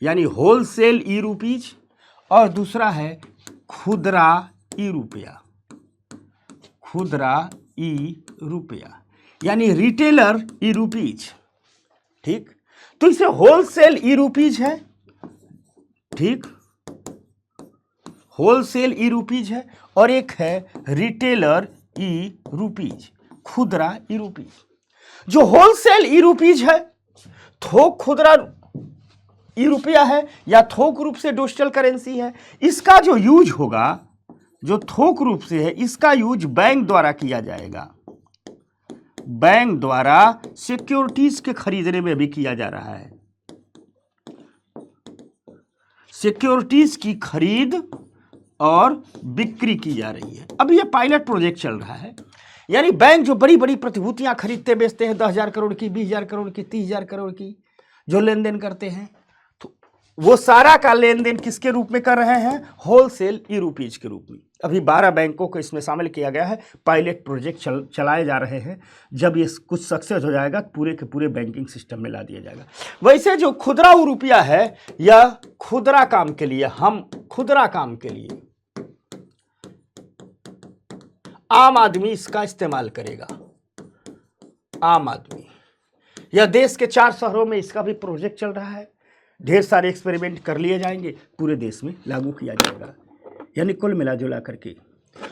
यानी होलसेल ई रुपीज, और दूसरा है खुदरा ई रुपया, खुदरा ई रुपया यानी रिटेलर ई रुपीज। ठीक, तो इसे होलसेल ई रुपीज है, ठीक, होलसेल ई रुपीज है, और एक है रिटेलर ई रुपीज, खुदरा ई रुपीज। जो होलसेल ई रुपीज है, थोक खुदरा ई रुपया है या थोक रूप से डिजिटल करेंसी है, इसका जो यूज होगा, जो थोक रूप से है, इसका यूज बैंक द्वारा किया जाएगा, बैंक द्वारा सिक्योरिटीज के खरीदने में भी किया जा रहा है, सिक्योरिटीज की खरीद और बिक्री की जा रही है। अब ये पायलट प्रोजेक्ट चल रहा है, यानी बैंक जो बड़ी बड़ी प्रतिभूतियां खरीदते बेचते हैं, 10,000 करोड़ की, 20,000 करोड़ की, 30,000 करोड़ की, जो लेन देन करते हैं, तो वो सारा का लेन देन किसके रूप में कर रहे हैं? होलसेल ई रुपीज के रूप में। अभी 12 बैंकों को इसमें शामिल किया गया है, पायलट प्रोजेक्ट चलाए जा रहे हैं। जब ये कुछ सक्सेस हो जाएगा पूरे के पूरे बैंकिंग सिस्टम में ला दिया जाएगा। वैसे जो खुदरा रुपया है, यह खुदरा काम के लिए, हम खुदरा काम के लिए आम आदमी इसका इस्तेमाल करेगा, आम आदमी। यह देश के 4 शहरों में इसका भी प्रोजेक्ट चल रहा है, ढेर सारे एक्सपेरिमेंट कर लिए जाएंगे, पूरे देश में लागू किया जाएगा। यानी कुल मिला जुला करके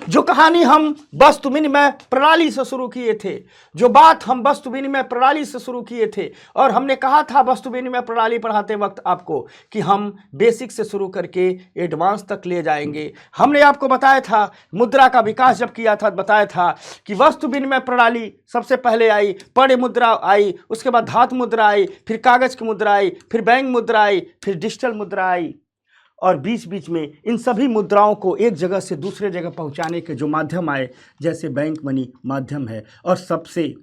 जो कहानी हम वस्तु विनिमय प्रणाली से शुरू किए थे, जो बात हम वस्तु विनिमय प्रणाली से शुरू किए थे, और हमने कहा था वस्तु विनिमय प्रणाली पढ़ाते वक्त आपको कि हम बेसिक से शुरू करके एडवांस तक ले जाएंगे। हमने आपको बताया था, मुद्रा का विकास जब किया था, बताया था कि वस्तु विनिमय प्रणाली सबसे पहले आई, पढ़े मुद्रा आई, उसके बाद धातु मुद्रा आई, फिर कागज की मुद्रा आई, फिर बैंक मुद्रा आई, फिर डिजिटल मुद्रा आई, और बीच बीच में इन सभी मुद्राओं को एक जगह से दूसरे जगह पहुंचाने के जो माध्यम आए, जैसे बैंक मनी माध्यम है, और सबसे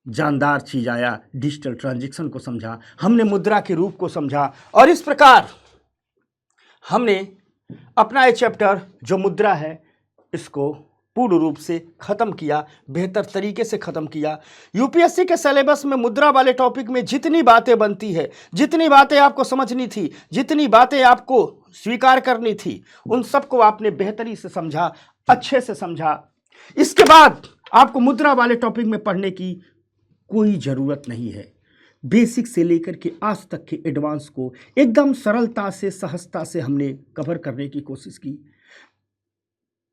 जानदार चीज आया डिजिटल ट्रांजैक्शन को समझा, हमने मुद्रा के रूप को समझा, और इस प्रकार हमने अपना ये चैप्टर जो मुद्रा है इसको पूर्ण रूप से खत्म किया, बेहतर तरीके से खत्म किया। यूपीएससी के सिलेबस में मुद्रा वाले टॉपिक में जितनी बातें बनती है, जितनी बातें आपको समझनी थी, जितनी बातें आपको स्वीकार करनी थी, उन सबको आपने बेहतरी से समझा, अच्छे से समझा। इसके बाद आपको मुद्रा वाले टॉपिक में पढ़ने की कोई ज़रूरत नहीं है। बेसिक से लेकर के आज तक के एडवांस को एकदम सरलता से, सहजता से हमने कवर करने की कोशिश की।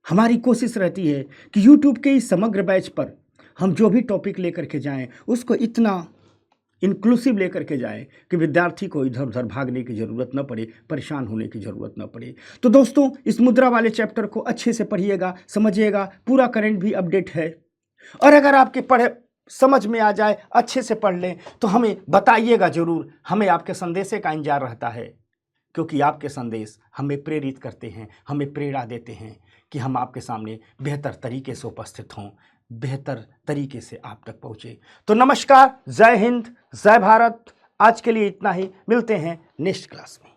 हमारी कोशिश रहती है कि YouTube के इस समग्र बैच पर हम जो भी टॉपिक लेकर के जाएं उसको इतना इंक्लूसिव लेकर के जाएं कि विद्यार्थी को इधर उधर भागने की ज़रूरत न पड़े, परेशान होने की ज़रूरत न पड़े। तो दोस्तों, इस मुद्रा वाले चैप्टर को अच्छे से पढ़िएगा, समझिएगा, पूरा करंट भी अपडेट है, और अगर आपके पढ़े समझ में आ जाए, अच्छे से पढ़ लें, तो हमें बताइएगा ज़रूर। हमें आपके संदेश का इंतजार रहता है, क्योंकि आपके संदेश हमें प्रेरित करते हैं, हमें प्रेरणा देते हैं कि हम आपके सामने बेहतर तरीके से उपस्थित हों, बेहतर तरीके से आप तक पहुँचे। तो नमस्कार, जय हिंद, जय भारत। आज के लिए इतना ही, मिलते हैं नेक्स्ट क्लास में।